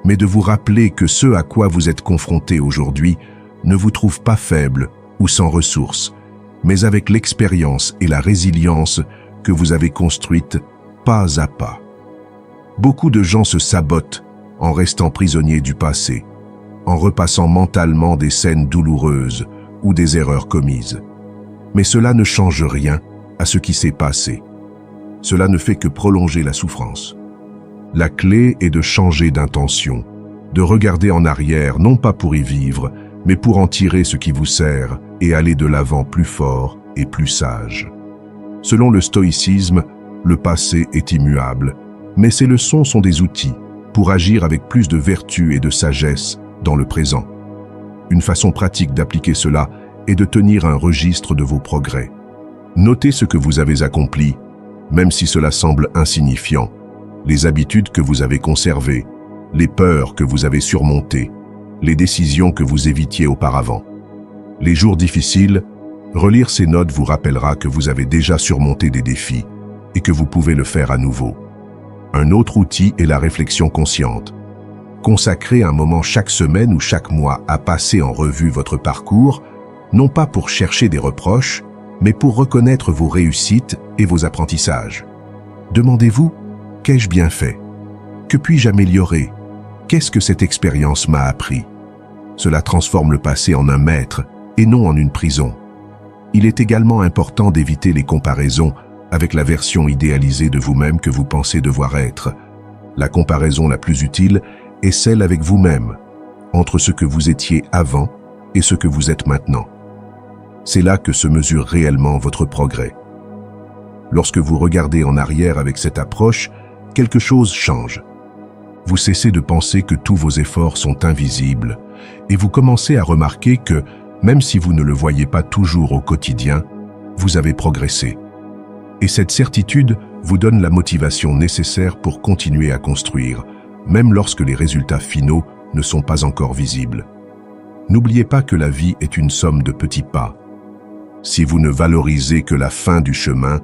mais de vous rappeler que ce à quoi vous êtes confronté aujourd'hui ne vous trouve pas faible ou sans ressources, mais avec l'expérience et la résilience que vous avez construites pas à pas. Beaucoup de gens se sabotent en restant prisonniers du passé, en repassant mentalement des scènes douloureuses ou des erreurs commises. Mais cela ne change rien à ce qui s'est passé. Cela ne fait que prolonger la souffrance. La clé est de changer d'intention, de regarder en arrière non pas pour y vivre, mais pour en tirer ce qui vous sert et aller de l'avant plus fort et plus sage. Selon le stoïcisme, Le passé est immuable, mais ces leçons sont des outils pour agir avec plus de vertu et de sagesse dans le présent. Une façon pratique d'appliquer cela est de tenir un registre de vos progrès. Notez ce que vous avez accompli, même si cela semble insignifiant, les habitudes que vous avez conservées, les peurs que vous avez surmontées, les décisions que vous évitiez auparavant. Les jours difficiles, relire ces notes vous rappellera que vous avez déjà surmonté des défis et que vous pouvez le faire à nouveau. Un autre outil est la réflexion consciente. Consacrez un moment chaque semaine ou chaque mois à passer en revue votre parcours, non pas pour chercher des reproches, mais pour reconnaître vos réussites et vos apprentissages. Demandez-vous, qu'ai-je bien fait? Que puis-je améliorer? Qu'est-ce que cette expérience m'a appris? Cela transforme le passé en un maître et non en une prison. Il est également important d'éviter les comparaisons avec la version idéalisée de vous-même que vous pensez devoir être. La comparaison la plus utile est celle avec vous-même, entre ce que vous étiez avant et ce que vous êtes maintenant. C'est là que se mesure réellement votre progrès. Lorsque vous regardez en arrière avec cette approche, quelque chose change. Vous cessez de penser que tous vos efforts sont invisibles et vous commencez à remarquer que, même si vous ne le voyez pas toujours au quotidien, vous avez progressé. Et cette certitude vous donne la motivation nécessaire pour continuer à construire, même lorsque les résultats finaux ne sont pas encore visibles. N'oubliez pas que la vie est une somme de petits pas. Si vous ne valorisez que la fin du chemin,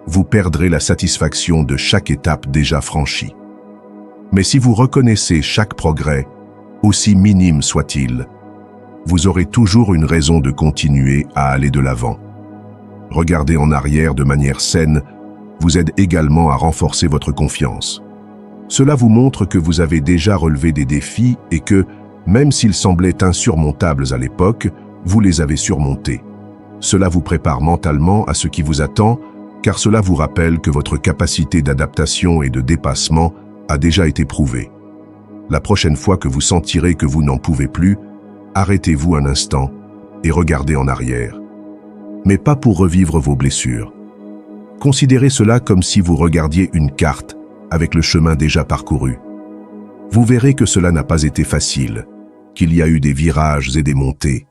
vous perdrez la satisfaction de chaque étape déjà franchie. Mais si vous reconnaissez chaque progrès, aussi minime soit-il, vous aurez toujours une raison de continuer à aller de l'avant. Regarder en arrière de manière saine vous aide également à renforcer votre confiance. Cela vous montre que vous avez déjà relevé des défis et que, même s'ils semblaient insurmontables à l'époque, vous les avez surmontés. Cela vous prépare mentalement à ce qui vous attend, car cela vous rappelle que votre capacité d'adaptation et de dépassement a déjà été prouvée. La prochaine fois que vous sentirez que vous n'en pouvez plus, arrêtez-vous un instant et regardez en arrière. Mais pas pour revivre vos blessures. Considérez cela comme si vous regardiez une carte avec le chemin déjà parcouru. Vous verrez que cela n'a pas été facile, qu'il y a eu des virages et des montées.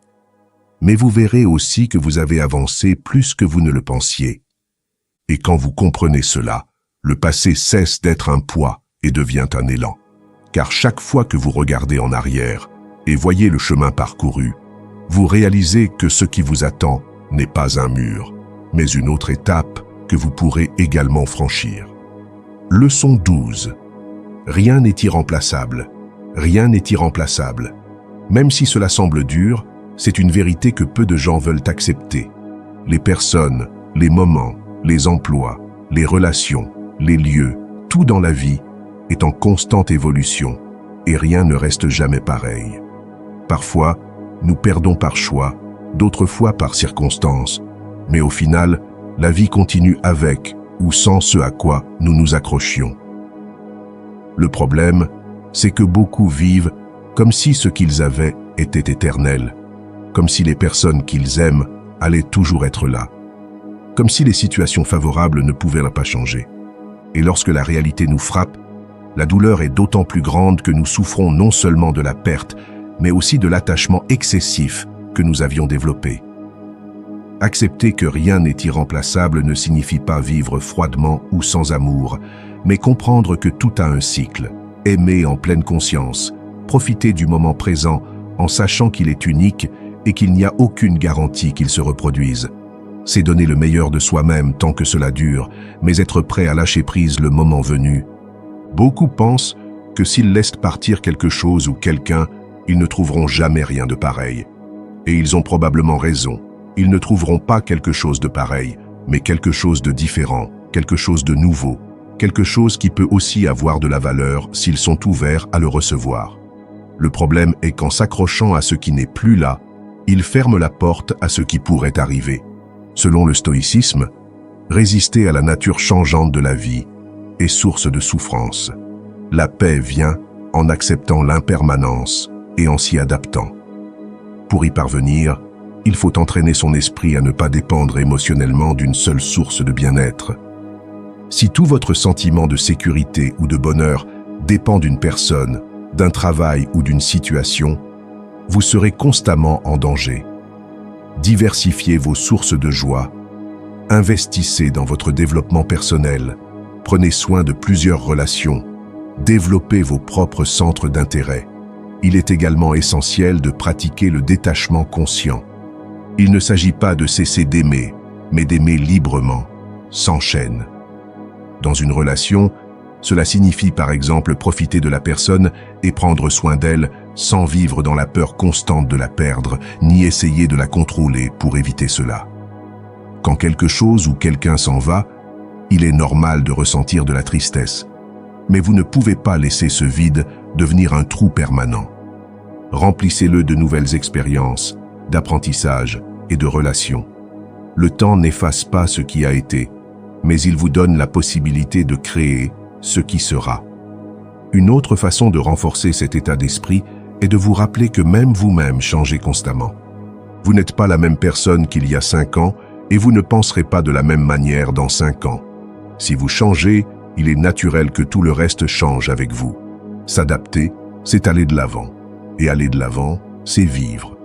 Mais vous verrez aussi que vous avez avancé plus que vous ne le pensiez. Et quand vous comprenez cela, le passé cesse d'être un poids et devient un élan. Car chaque fois que vous regardez en arrière et voyez le chemin parcouru, vous réalisez que ce qui vous attend n'est pas un mur, mais une autre étape que vous pourrez également franchir. Leçon 12. Rien n'est irremplaçable. Rien n'est irremplaçable. Même si cela semble dur, c'est une vérité que peu de gens veulent accepter. Les personnes, les moments, les emplois, les relations, les lieux, tout dans la vie est en constante évolution et rien ne reste jamais pareil. Parfois, nous perdons par choix, d'autres fois par circonstance, mais au final, la vie continue avec ou sans ce à quoi nous nous accrochions. Le problème, c'est que beaucoup vivent comme si ce qu'ils avaient était éternel, comme si les personnes qu'ils aiment allaient toujours être là, comme si les situations favorables ne pouvaient pas changer. Et lorsque la réalité nous frappe, la douleur est d'autant plus grande que nous souffrons non seulement de la perte, mais aussi de l'attachement excessif que nous avions développé. Accepter que rien n'est irremplaçable ne signifie pas vivre froidement ou sans amour, mais comprendre que tout a un cycle, aimer en pleine conscience, profiter du moment présent en sachant qu'il est unique et qu'il n'y a aucune garantie qu'il se reproduise. C'est donner le meilleur de soi-même tant que cela dure, mais être prêt à lâcher prise le moment venu. Beaucoup pensent que s'ils laissent partir quelque chose ou quelqu'un, ils ne trouveront jamais rien de pareil. Et ils ont probablement raison. Ils ne trouveront pas quelque chose de pareil, mais quelque chose de différent, quelque chose de nouveau, quelque chose qui peut aussi avoir de la valeur s'ils sont ouverts à le recevoir. Le problème est qu'en s'accrochant à ce qui n'est plus là, ils ferment la porte à ce qui pourrait arriver. Selon le stoïcisme, résister à la nature changeante de la vie est source de souffrance. La paix vient en acceptant l'impermanence et en s'y adaptant. Pour y parvenir, il faut entraîner son esprit à ne pas dépendre émotionnellement d'une seule source de bien-être. Si tout votre sentiment de sécurité ou de bonheur dépend d'une personne, d'un travail ou d'une situation, vous serez constamment en danger. Diversifiez vos sources de joie. Investissez dans votre développement personnel. Prenez soin de plusieurs relations. Développez vos propres centres d'intérêt. Il est également essentiel de pratiquer le détachement conscient. Il ne s'agit pas de cesser d'aimer, mais d'aimer librement, sans chaîne. Dans une relation, cela signifie par exemple profiter de la personne et prendre soin d'elle sans vivre dans la peur constante de la perdre, ni essayer de la contrôler pour éviter cela. Quand quelque chose ou quelqu'un s'en va, il est normal de ressentir de la tristesse. Mais vous ne pouvez pas laisser ce vide devenir un trou permanent. Remplissez-le de nouvelles expériences, d'apprentissage et de relations. Le temps n'efface pas ce qui a été, mais il vous donne la possibilité de créer ce qui sera. Une autre façon de renforcer cet état d'esprit est de vous rappeler que même vous-même changez constamment. Vous n'êtes pas la même personne qu'il y a 5 ans et vous ne penserez pas de la même manière dans 5 ans. Si vous changez, il est naturel que tout le reste change avec vous. S'adapter, c'est aller de l'avant. Et aller de l'avant, c'est vivre.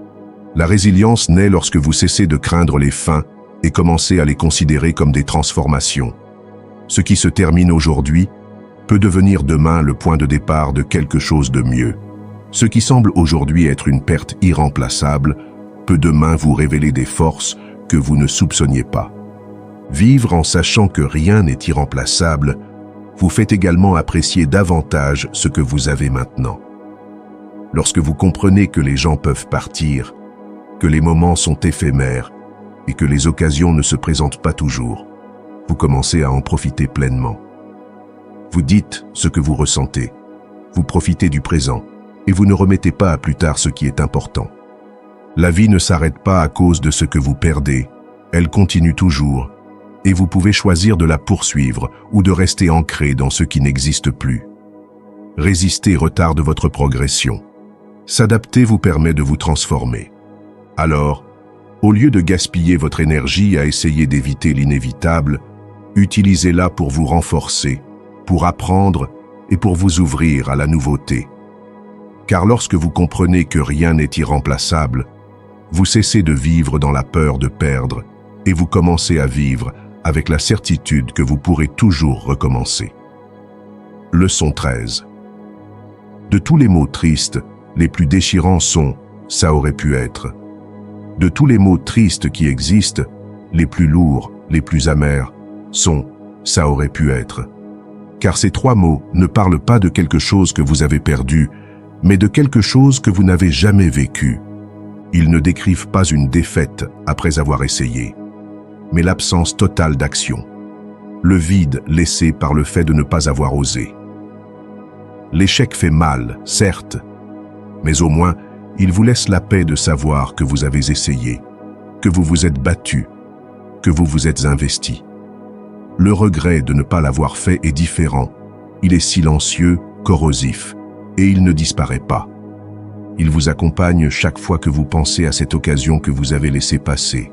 La résilience naît lorsque vous cessez de craindre les fins et commencez à les considérer comme des transformations. Ce qui se termine aujourd'hui peut devenir demain le point de départ de quelque chose de mieux. Ce qui semble aujourd'hui être une perte irremplaçable peut demain vous révéler des forces que vous ne soupçonniez pas. Vivre en sachant que rien n'est irremplaçable vous fait également apprécier davantage ce que vous avez maintenant. Lorsque vous comprenez que les gens peuvent partir, que les moments sont éphémères et que les occasions ne se présentent pas toujours, vous commencez à en profiter pleinement. Vous dites ce que vous ressentez, vous profitez du présent et vous ne remettez pas à plus tard ce qui est important. La vie ne s'arrête pas à cause de ce que vous perdez, elle continue toujours et vous pouvez choisir de la poursuivre ou de rester ancré dans ce qui n'existe plus. Résister retarde votre progression. S'adapter vous permet de vous transformer. Alors, au lieu de gaspiller votre énergie à essayer d'éviter l'inévitable, utilisez-la pour vous renforcer, pour apprendre et pour vous ouvrir à la nouveauté. Car lorsque vous comprenez que rien n'est irremplaçable, vous cessez de vivre dans la peur de perdre et vous commencez à vivre avec la certitude que vous pourrez toujours recommencer. Leçon 13. De tous les mots tristes, les plus déchirants sont « ça aurait pu être ». De tous les mots tristes qui existent, les plus lourds, les plus amers, sont « ça aurait pu être ». Car ces 3 mots ne parlent pas de quelque chose que vous avez perdu, mais de quelque chose que vous n'avez jamais vécu. Ils ne décrivent pas une défaite après avoir essayé, mais l'absence totale d'action, le vide laissé par le fait de ne pas avoir osé. L'échec fait mal, certes, mais au moins, il vous laisse la paix de savoir que vous avez essayé, que vous vous êtes battu, que vous vous êtes investi. Le regret de ne pas l'avoir fait est différent. Il est silencieux, corrosif, et il ne disparaît pas. Il vous accompagne chaque fois que vous pensez à cette occasion que vous avez laissée passer,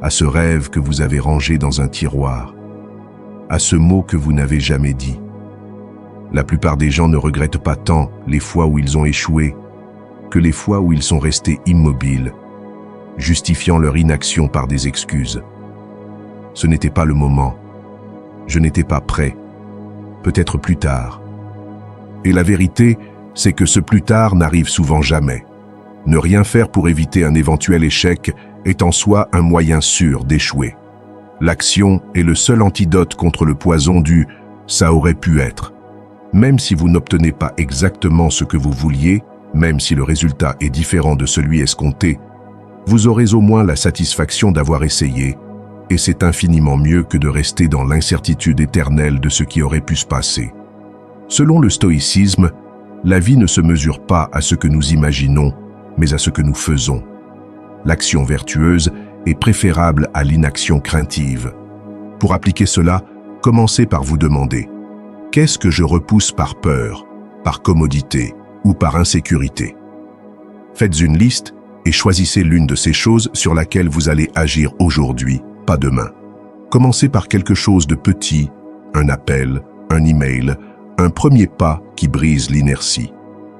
à ce rêve que vous avez rangé dans un tiroir, à ce mot que vous n'avez jamais dit. La plupart des gens ne regrettent pas tant les fois où ils ont échoué que les fois où ils sont restés immobiles, justifiant leur inaction par des excuses. Ce n'était pas le moment. Je n'étais pas prêt. Peut-être plus tard. Et la vérité, c'est que ce plus tard n'arrive souvent jamais. Ne rien faire pour éviter un éventuel échec est en soi un moyen sûr d'échouer. L'action est le seul antidote contre le poison du « ça aurait pu être ». Même si vous n'obtenez pas exactement ce que vous vouliez, même si le résultat est différent de celui escompté, vous aurez au moins la satisfaction d'avoir essayé, et c'est infiniment mieux que de rester dans l'incertitude éternelle de ce qui aurait pu se passer. Selon le stoïcisme, la vie ne se mesure pas à ce que nous imaginons, mais à ce que nous faisons. L'action vertueuse est préférable à l'inaction craintive. Pour appliquer cela, commencez par vous demander « Qu'est-ce que je repousse par peur, par commodité ou par insécurité ?» Faites une liste et choisissez l'une de ces choses sur laquelle vous allez agir aujourd'hui, pas demain. Commencez par quelque chose de petit, un appel, un email, un premier pas qui brise l'inertie.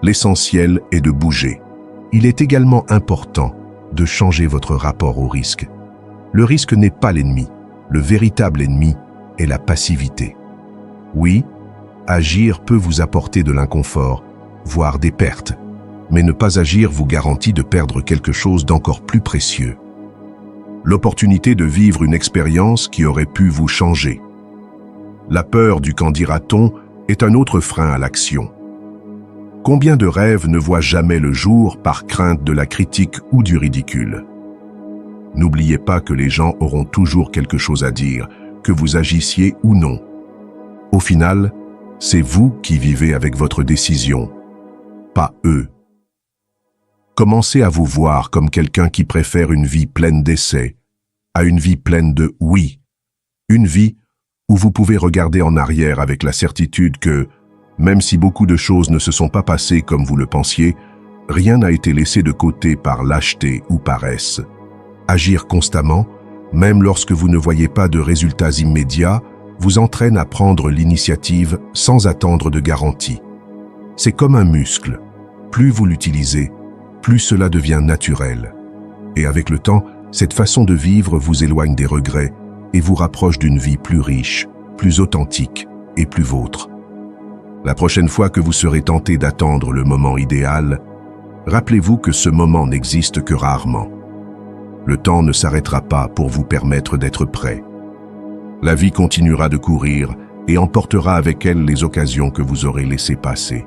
L'essentiel est de bouger. Il est également important de changer votre rapport au risque. Le risque n'est pas l'ennemi. Le véritable ennemi est la passivité. Oui, agir peut vous apporter de l'inconfort, voire des pertes. Mais ne pas agir vous garantit de perdre quelque chose d'encore plus précieux. L'opportunité de vivre une expérience qui aurait pu vous changer. La peur du qu'en dira-t-on est un autre frein à l'action. Combien de rêves ne voient jamais le jour par crainte de la critique ou du ridicule? N'oubliez pas que les gens auront toujours quelque chose à dire, que vous agissiez ou non. Au final, c'est vous qui vivez avec votre décision, pas eux. Commencez à vous voir comme quelqu'un qui préfère une vie pleine d'essais à une vie pleine de oui. Une vie où vous pouvez regarder en arrière avec la certitude que, même si beaucoup de choses ne se sont pas passées comme vous le pensiez, rien n'a été laissé de côté par lâcheté ou paresse. Agir constamment, même lorsque vous ne voyez pas de résultats immédiats, vous entraîne à prendre l'initiative sans attendre de garantie. C'est comme un muscle. Plus vous l'utilisez, plus cela devient naturel. Et avec le temps, cette façon de vivre vous éloigne des regrets et vous rapproche d'une vie plus riche, plus authentique et plus vôtre. La prochaine fois que vous serez tenté d'attendre le moment idéal, rappelez-vous que ce moment n'existe que rarement. Le temps ne s'arrêtera pas pour vous permettre d'être prêt. La vie continuera de courir et emportera avec elle les occasions que vous aurez laissées passer.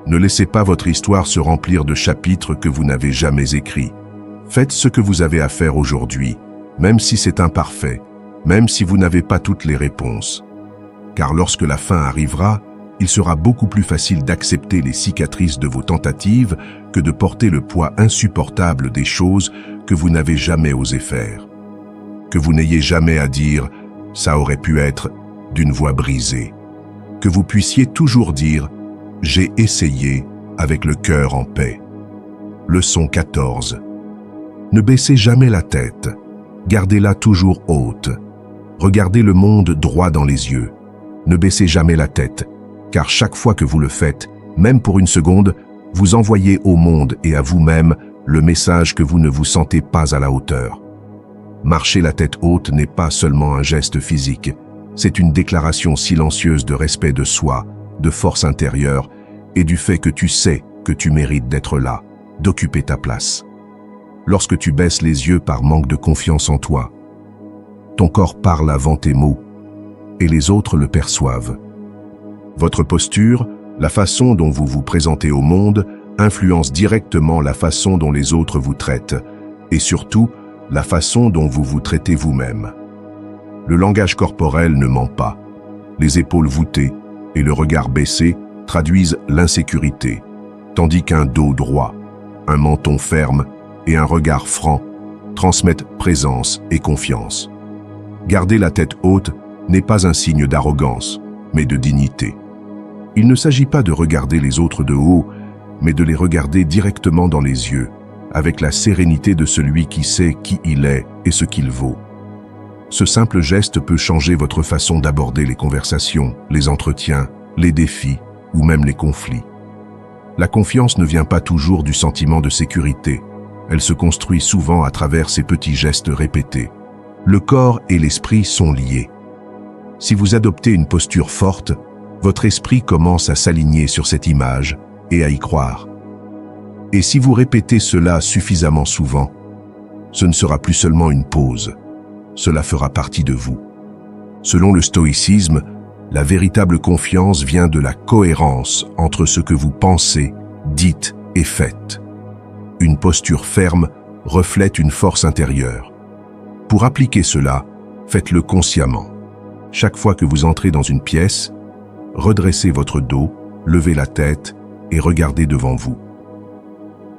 Ne laissez pas votre histoire se remplir de chapitres que vous n'avez jamais écrits. Faites ce que vous avez à faire aujourd'hui, même si c'est imparfait, même si vous n'avez pas toutes les réponses. Car lorsque la fin arrivera, il sera beaucoup plus facile d'accepter les cicatrices de vos tentatives que de porter le poids insupportable des choses que vous n'avez jamais osé faire. Que vous n'ayez jamais à dire « ça aurait pu être » d'une voix brisée. Que vous puissiez toujours dire « j'ai essayé » avec le cœur en paix. Leçon 14. Ne baissez jamais la tête. Gardez-la toujours haute. Regardez le monde droit dans les yeux. Ne baissez jamais la tête, car chaque fois que vous le faites, même pour une seconde, vous envoyez au monde et à vous-même le message que vous ne vous sentez pas à la hauteur. Marcher la tête haute n'est pas seulement un geste physique, c'est une déclaration silencieuse de respect de soi, de force intérieure et du fait que tu sais que tu mérites d'être là, d'occuper ta place. Lorsque tu baisses les yeux par manque de confiance en toi, ton corps parle avant tes mots et les autres le perçoivent. Votre posture, la façon dont vous vous présentez au monde, influence directement la façon dont les autres vous traitent et surtout la façon dont vous vous traitez vous-même. Le langage corporel ne ment pas. Les épaules voûtées et le regard baissé traduisent l'insécurité, tandis qu'un dos droit, un menton ferme et un regard franc transmettent présence et confiance. Garder la tête haute n'est pas un signe d'arrogance, mais de dignité. Il ne s'agit pas de regarder les autres de haut, mais de les regarder directement dans les yeux, avec la sérénité de celui qui sait qui il est et ce qu'il vaut. Ce simple geste peut changer votre façon d'aborder les conversations, les entretiens, les défis ou même les conflits. La confiance ne vient pas toujours du sentiment de sécurité. Elle se construit souvent à travers ces petits gestes répétés. Le corps et l'esprit sont liés. Si vous adoptez une posture forte, votre esprit commence à s'aligner sur cette image et à y croire. Et si vous répétez cela suffisamment souvent, ce ne sera plus seulement une pause, cela fera partie de vous. Selon le stoïcisme, la véritable confiance vient de la cohérence entre ce que vous pensez, dites et faites. Une posture ferme reflète une force intérieure. Pour appliquer cela, faites-le consciemment. Chaque fois que vous entrez dans une pièce, redressez votre dos, levez la tête et regardez devant vous.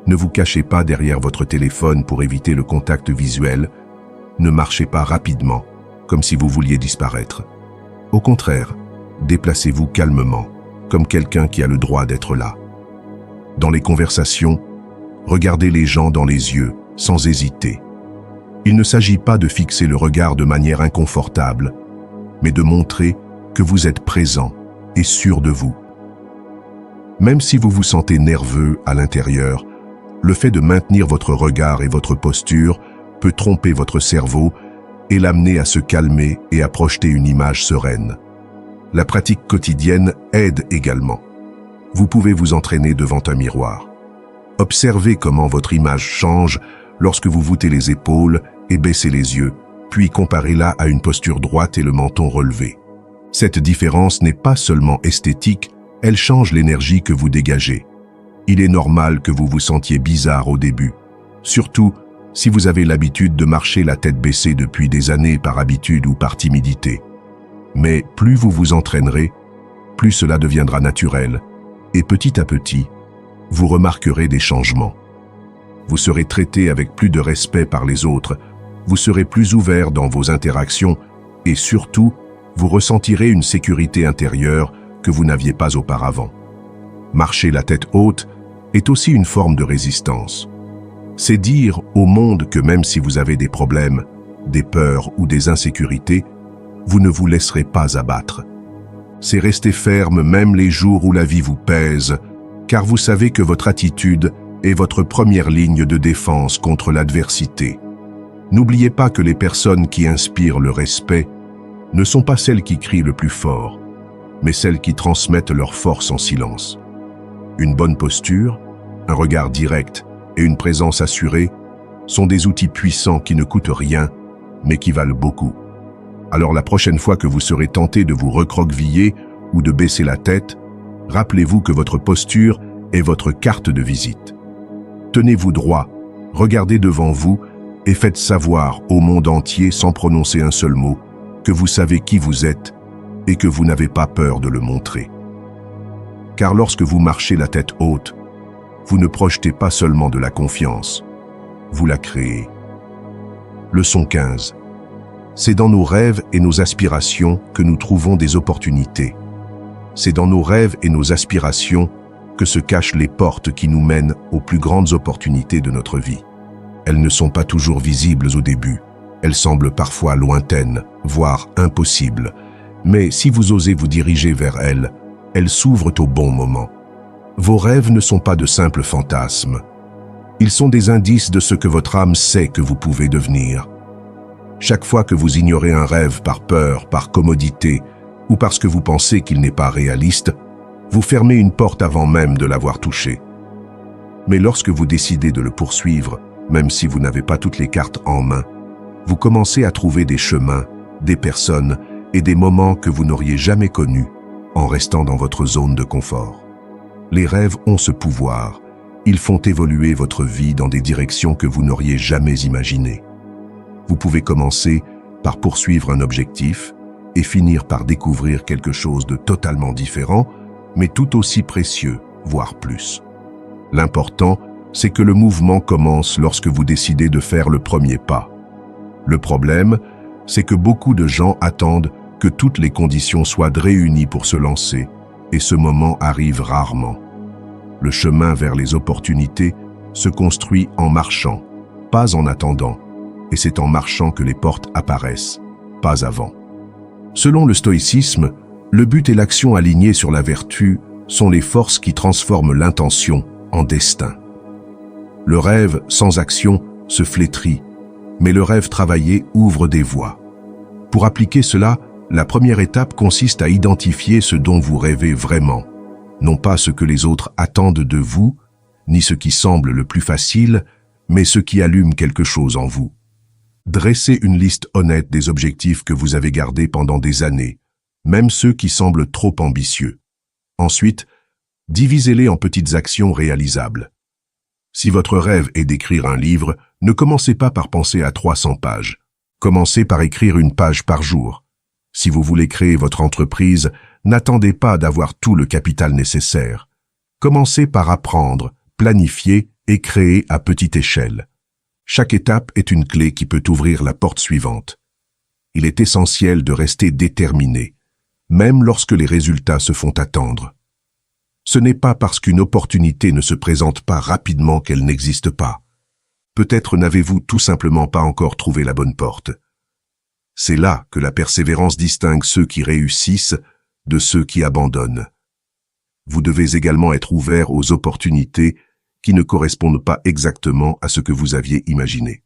Ne vous cachez pas derrière votre téléphone pour éviter le contact visuel. Ne marchez pas rapidement, comme si vous vouliez disparaître. Au contraire, déplacez-vous calmement, comme quelqu'un qui a le droit d'être là. Dans les conversations, regardez les gens dans les yeux, sans hésiter. Il ne s'agit pas de fixer le regard de manière inconfortable, mais de montrer que vous êtes présent et sûr de vous. Même si vous vous sentez nerveux à l'intérieur, le fait de maintenir votre regard et votre posture peut tromper votre cerveau et l'amener à se calmer et à projeter une image sereine. La pratique quotidienne aide également. Vous pouvez vous entraîner devant un miroir. Observez comment votre image change lorsque vous voûtez les épaules et baissez les yeux, puis comparez-la à une posture droite et le menton relevé. Cette différence n'est pas seulement esthétique, elle change l'énergie que vous dégagez. Il est normal que vous vous sentiez bizarre au début, surtout si vous avez l'habitude de marcher la tête baissée depuis des années par habitude ou par timidité. Mais plus vous vous entraînerez, plus cela deviendra naturel, et petit à petit, vous remarquerez des changements. Vous serez traité avec plus de respect par les autres, vous serez plus ouvert dans vos interactions, et surtout, vous ressentirez une sécurité intérieure que vous n'aviez pas auparavant. Marcher la tête haute est aussi une forme de résistance. C'est dire au monde que même si vous avez des problèmes, des peurs ou des insécurités, vous ne vous laisserez pas abattre. C'est rester ferme même les jours où la vie vous pèse, car vous savez que votre attitude est votre première ligne de défense contre l'adversité. N'oubliez pas que les personnes qui inspirent le respect ne sont pas celles qui crient le plus fort, mais celles qui transmettent leur force en silence. Une bonne posture, un regard direct et une présence assurée sont des outils puissants qui ne coûtent rien, mais qui valent beaucoup. Alors la prochaine fois que vous serez tenté de vous recroqueviller ou de baisser la tête, rappelez-vous que votre posture est votre carte de visite. Tenez-vous droit, regardez devant vous et faites savoir au monde entier sans prononcer un seul mot que vous savez qui vous êtes et que vous n'avez pas peur de le montrer. Car lorsque vous marchez la tête haute, vous ne projetez pas seulement de la confiance, vous la créez. Leçon 15. C'est dans nos rêves et nos aspirations que nous trouvons des opportunités. C'est dans nos rêves et nos aspirations que se cachent les portes qui nous mènent aux plus grandes opportunités de notre vie. Elles ne sont pas toujours visibles au début. Elles semblent parfois lointaines, voire impossibles. Mais si vous osez vous diriger vers elles, elles s'ouvrent au bon moment. Vos rêves ne sont pas de simples fantasmes. Ils sont des indices de ce que votre âme sait que vous pouvez devenir. Chaque fois que vous ignorez un rêve par peur, par commodité, ou parce que vous pensez qu'il n'est pas réaliste, vous fermez une porte avant même de l'avoir touché. Mais lorsque vous décidez de le poursuivre, même si vous n'avez pas toutes les cartes en main, vous commencez à trouver des chemins, des personnes et des moments que vous n'auriez jamais connus en restant dans votre zone de confort. Les rêves ont ce pouvoir. Ils font évoluer votre vie dans des directions que vous n'auriez jamais imaginées. Vous pouvez commencer par poursuivre un objectif et finir par découvrir quelque chose de totalement différent, mais tout aussi précieux, voire plus. L'important, c'est que le mouvement commence lorsque vous décidez de faire le premier pas. Le problème, c'est que beaucoup de gens attendent que toutes les conditions soient réunies pour se lancer, et ce moment arrive rarement. Le chemin vers les opportunités se construit en marchant, pas en attendant, et c'est en marchant que les portes apparaissent, pas avant. Selon le stoïcisme, le but et l'action alignés sur la vertu sont les forces qui transforment l'intention en destin. Le rêve sans action se flétrit, mais le rêve travaillé ouvre des voies. Pour appliquer cela, la première étape consiste à identifier ce dont vous rêvez vraiment, non pas ce que les autres attendent de vous, ni ce qui semble le plus facile, mais ce qui allume quelque chose en vous. Dressez une liste honnête des objectifs que vous avez gardés pendant des années, même ceux qui semblent trop ambitieux. Ensuite, divisez-les en petites actions réalisables. Si votre rêve est d'écrire un livre, ne commencez pas par penser à 300 pages. Commencez par écrire une page par jour. Si vous voulez créer votre entreprise, n'attendez pas d'avoir tout le capital nécessaire. Commencez par apprendre, planifier et créer à petite échelle. Chaque étape est une clé qui peut ouvrir la porte suivante. Il est essentiel de rester déterminé, même lorsque les résultats se font attendre. Ce n'est pas parce qu'une opportunité ne se présente pas rapidement qu'elle n'existe pas. Peut-être n'avez-vous tout simplement pas encore trouvé la bonne porte. C'est là que la persévérance distingue ceux qui réussissent de ceux qui abandonnent. Vous devez également être ouvert aux opportunités qui ne correspondent pas exactement à ce que vous aviez imaginé.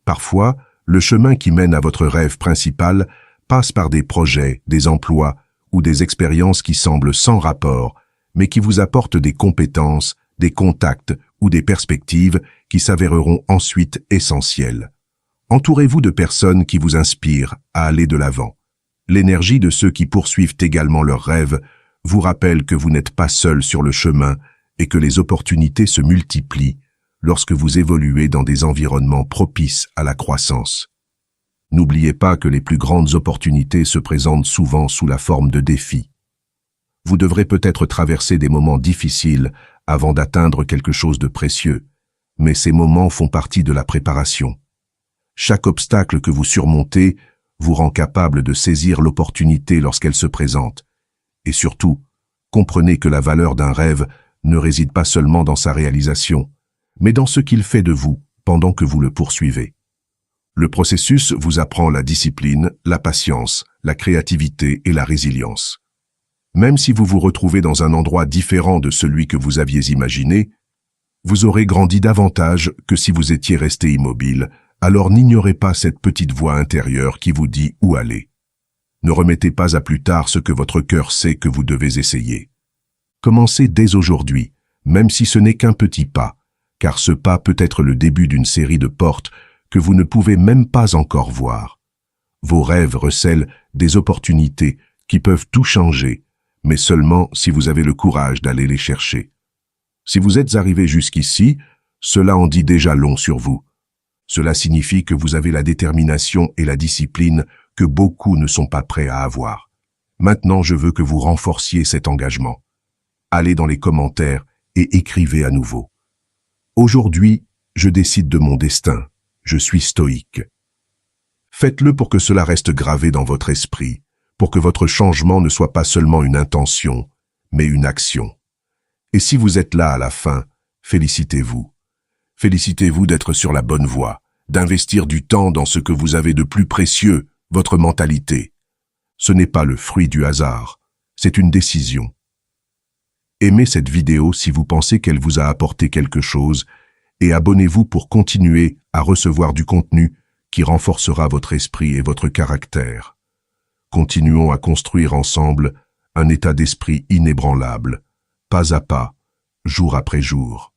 Parfois, le chemin qui mène à votre rêve principal passe par des projets, des emplois ou des expériences qui semblent sans rapport, mais qui vous apportent des compétences, des contacts ou des perspectives qui s'avéreront ensuite essentielles. Entourez-vous de personnes qui vous inspirent à aller de l'avant. L'énergie de ceux qui poursuivent également leurs rêves vous rappelle que vous n'êtes pas seul sur le chemin et que les opportunités se multiplient lorsque vous évoluez dans des environnements propices à la croissance. N'oubliez pas que les plus grandes opportunités se présentent souvent sous la forme de défis. Vous devrez peut-être traverser des moments difficiles avant d'atteindre quelque chose de précieux, mais ces moments font partie de la préparation. Chaque obstacle que vous surmontez vous rend capable de saisir l'opportunité lorsqu'elle se présente. Et surtout, comprenez que la valeur d'un rêve ne réside pas seulement dans sa réalisation, mais dans ce qu'il fait de vous pendant que vous le poursuivez. Le processus vous apprend la discipline, la patience, la créativité et la résilience. Même si vous vous retrouvez dans un endroit différent de celui que vous aviez imaginé, vous aurez grandi davantage que si vous étiez resté immobile, alors n'ignorez pas cette petite voix intérieure qui vous dit où aller. Ne remettez pas à plus tard ce que votre cœur sait que vous devez essayer. Commencez dès aujourd'hui, même si ce n'est qu'un petit pas, car ce pas peut être le début d'une série de portes que vous ne pouvez même pas encore voir. Vos rêves recèlent des opportunités qui peuvent tout changer, mais seulement si vous avez le courage d'aller les chercher. Si vous êtes arrivé jusqu'ici, cela en dit déjà long sur vous. Cela signifie que vous avez la détermination et la discipline que beaucoup ne sont pas prêts à avoir. Maintenant, je veux que vous renforciez cet engagement. Allez dans les commentaires et écrivez à nouveau. Aujourd'hui, je décide de mon destin. Je suis stoïque. Faites-le pour que cela reste gravé dans votre esprit, pour que votre changement ne soit pas seulement une intention, mais une action. Et si vous êtes là à la fin, félicitez-vous. Félicitez-vous d'être sur la bonne voie, d'investir du temps dans ce que vous avez de plus précieux, votre mentalité. Ce n'est pas le fruit du hasard, c'est une décision. Aimez cette vidéo si vous pensez qu'elle vous a apporté quelque chose et abonnez-vous pour continuer à recevoir du contenu qui renforcera votre esprit et votre caractère. Continuons à construire ensemble un état d'esprit inébranlable, pas à pas, jour après jour.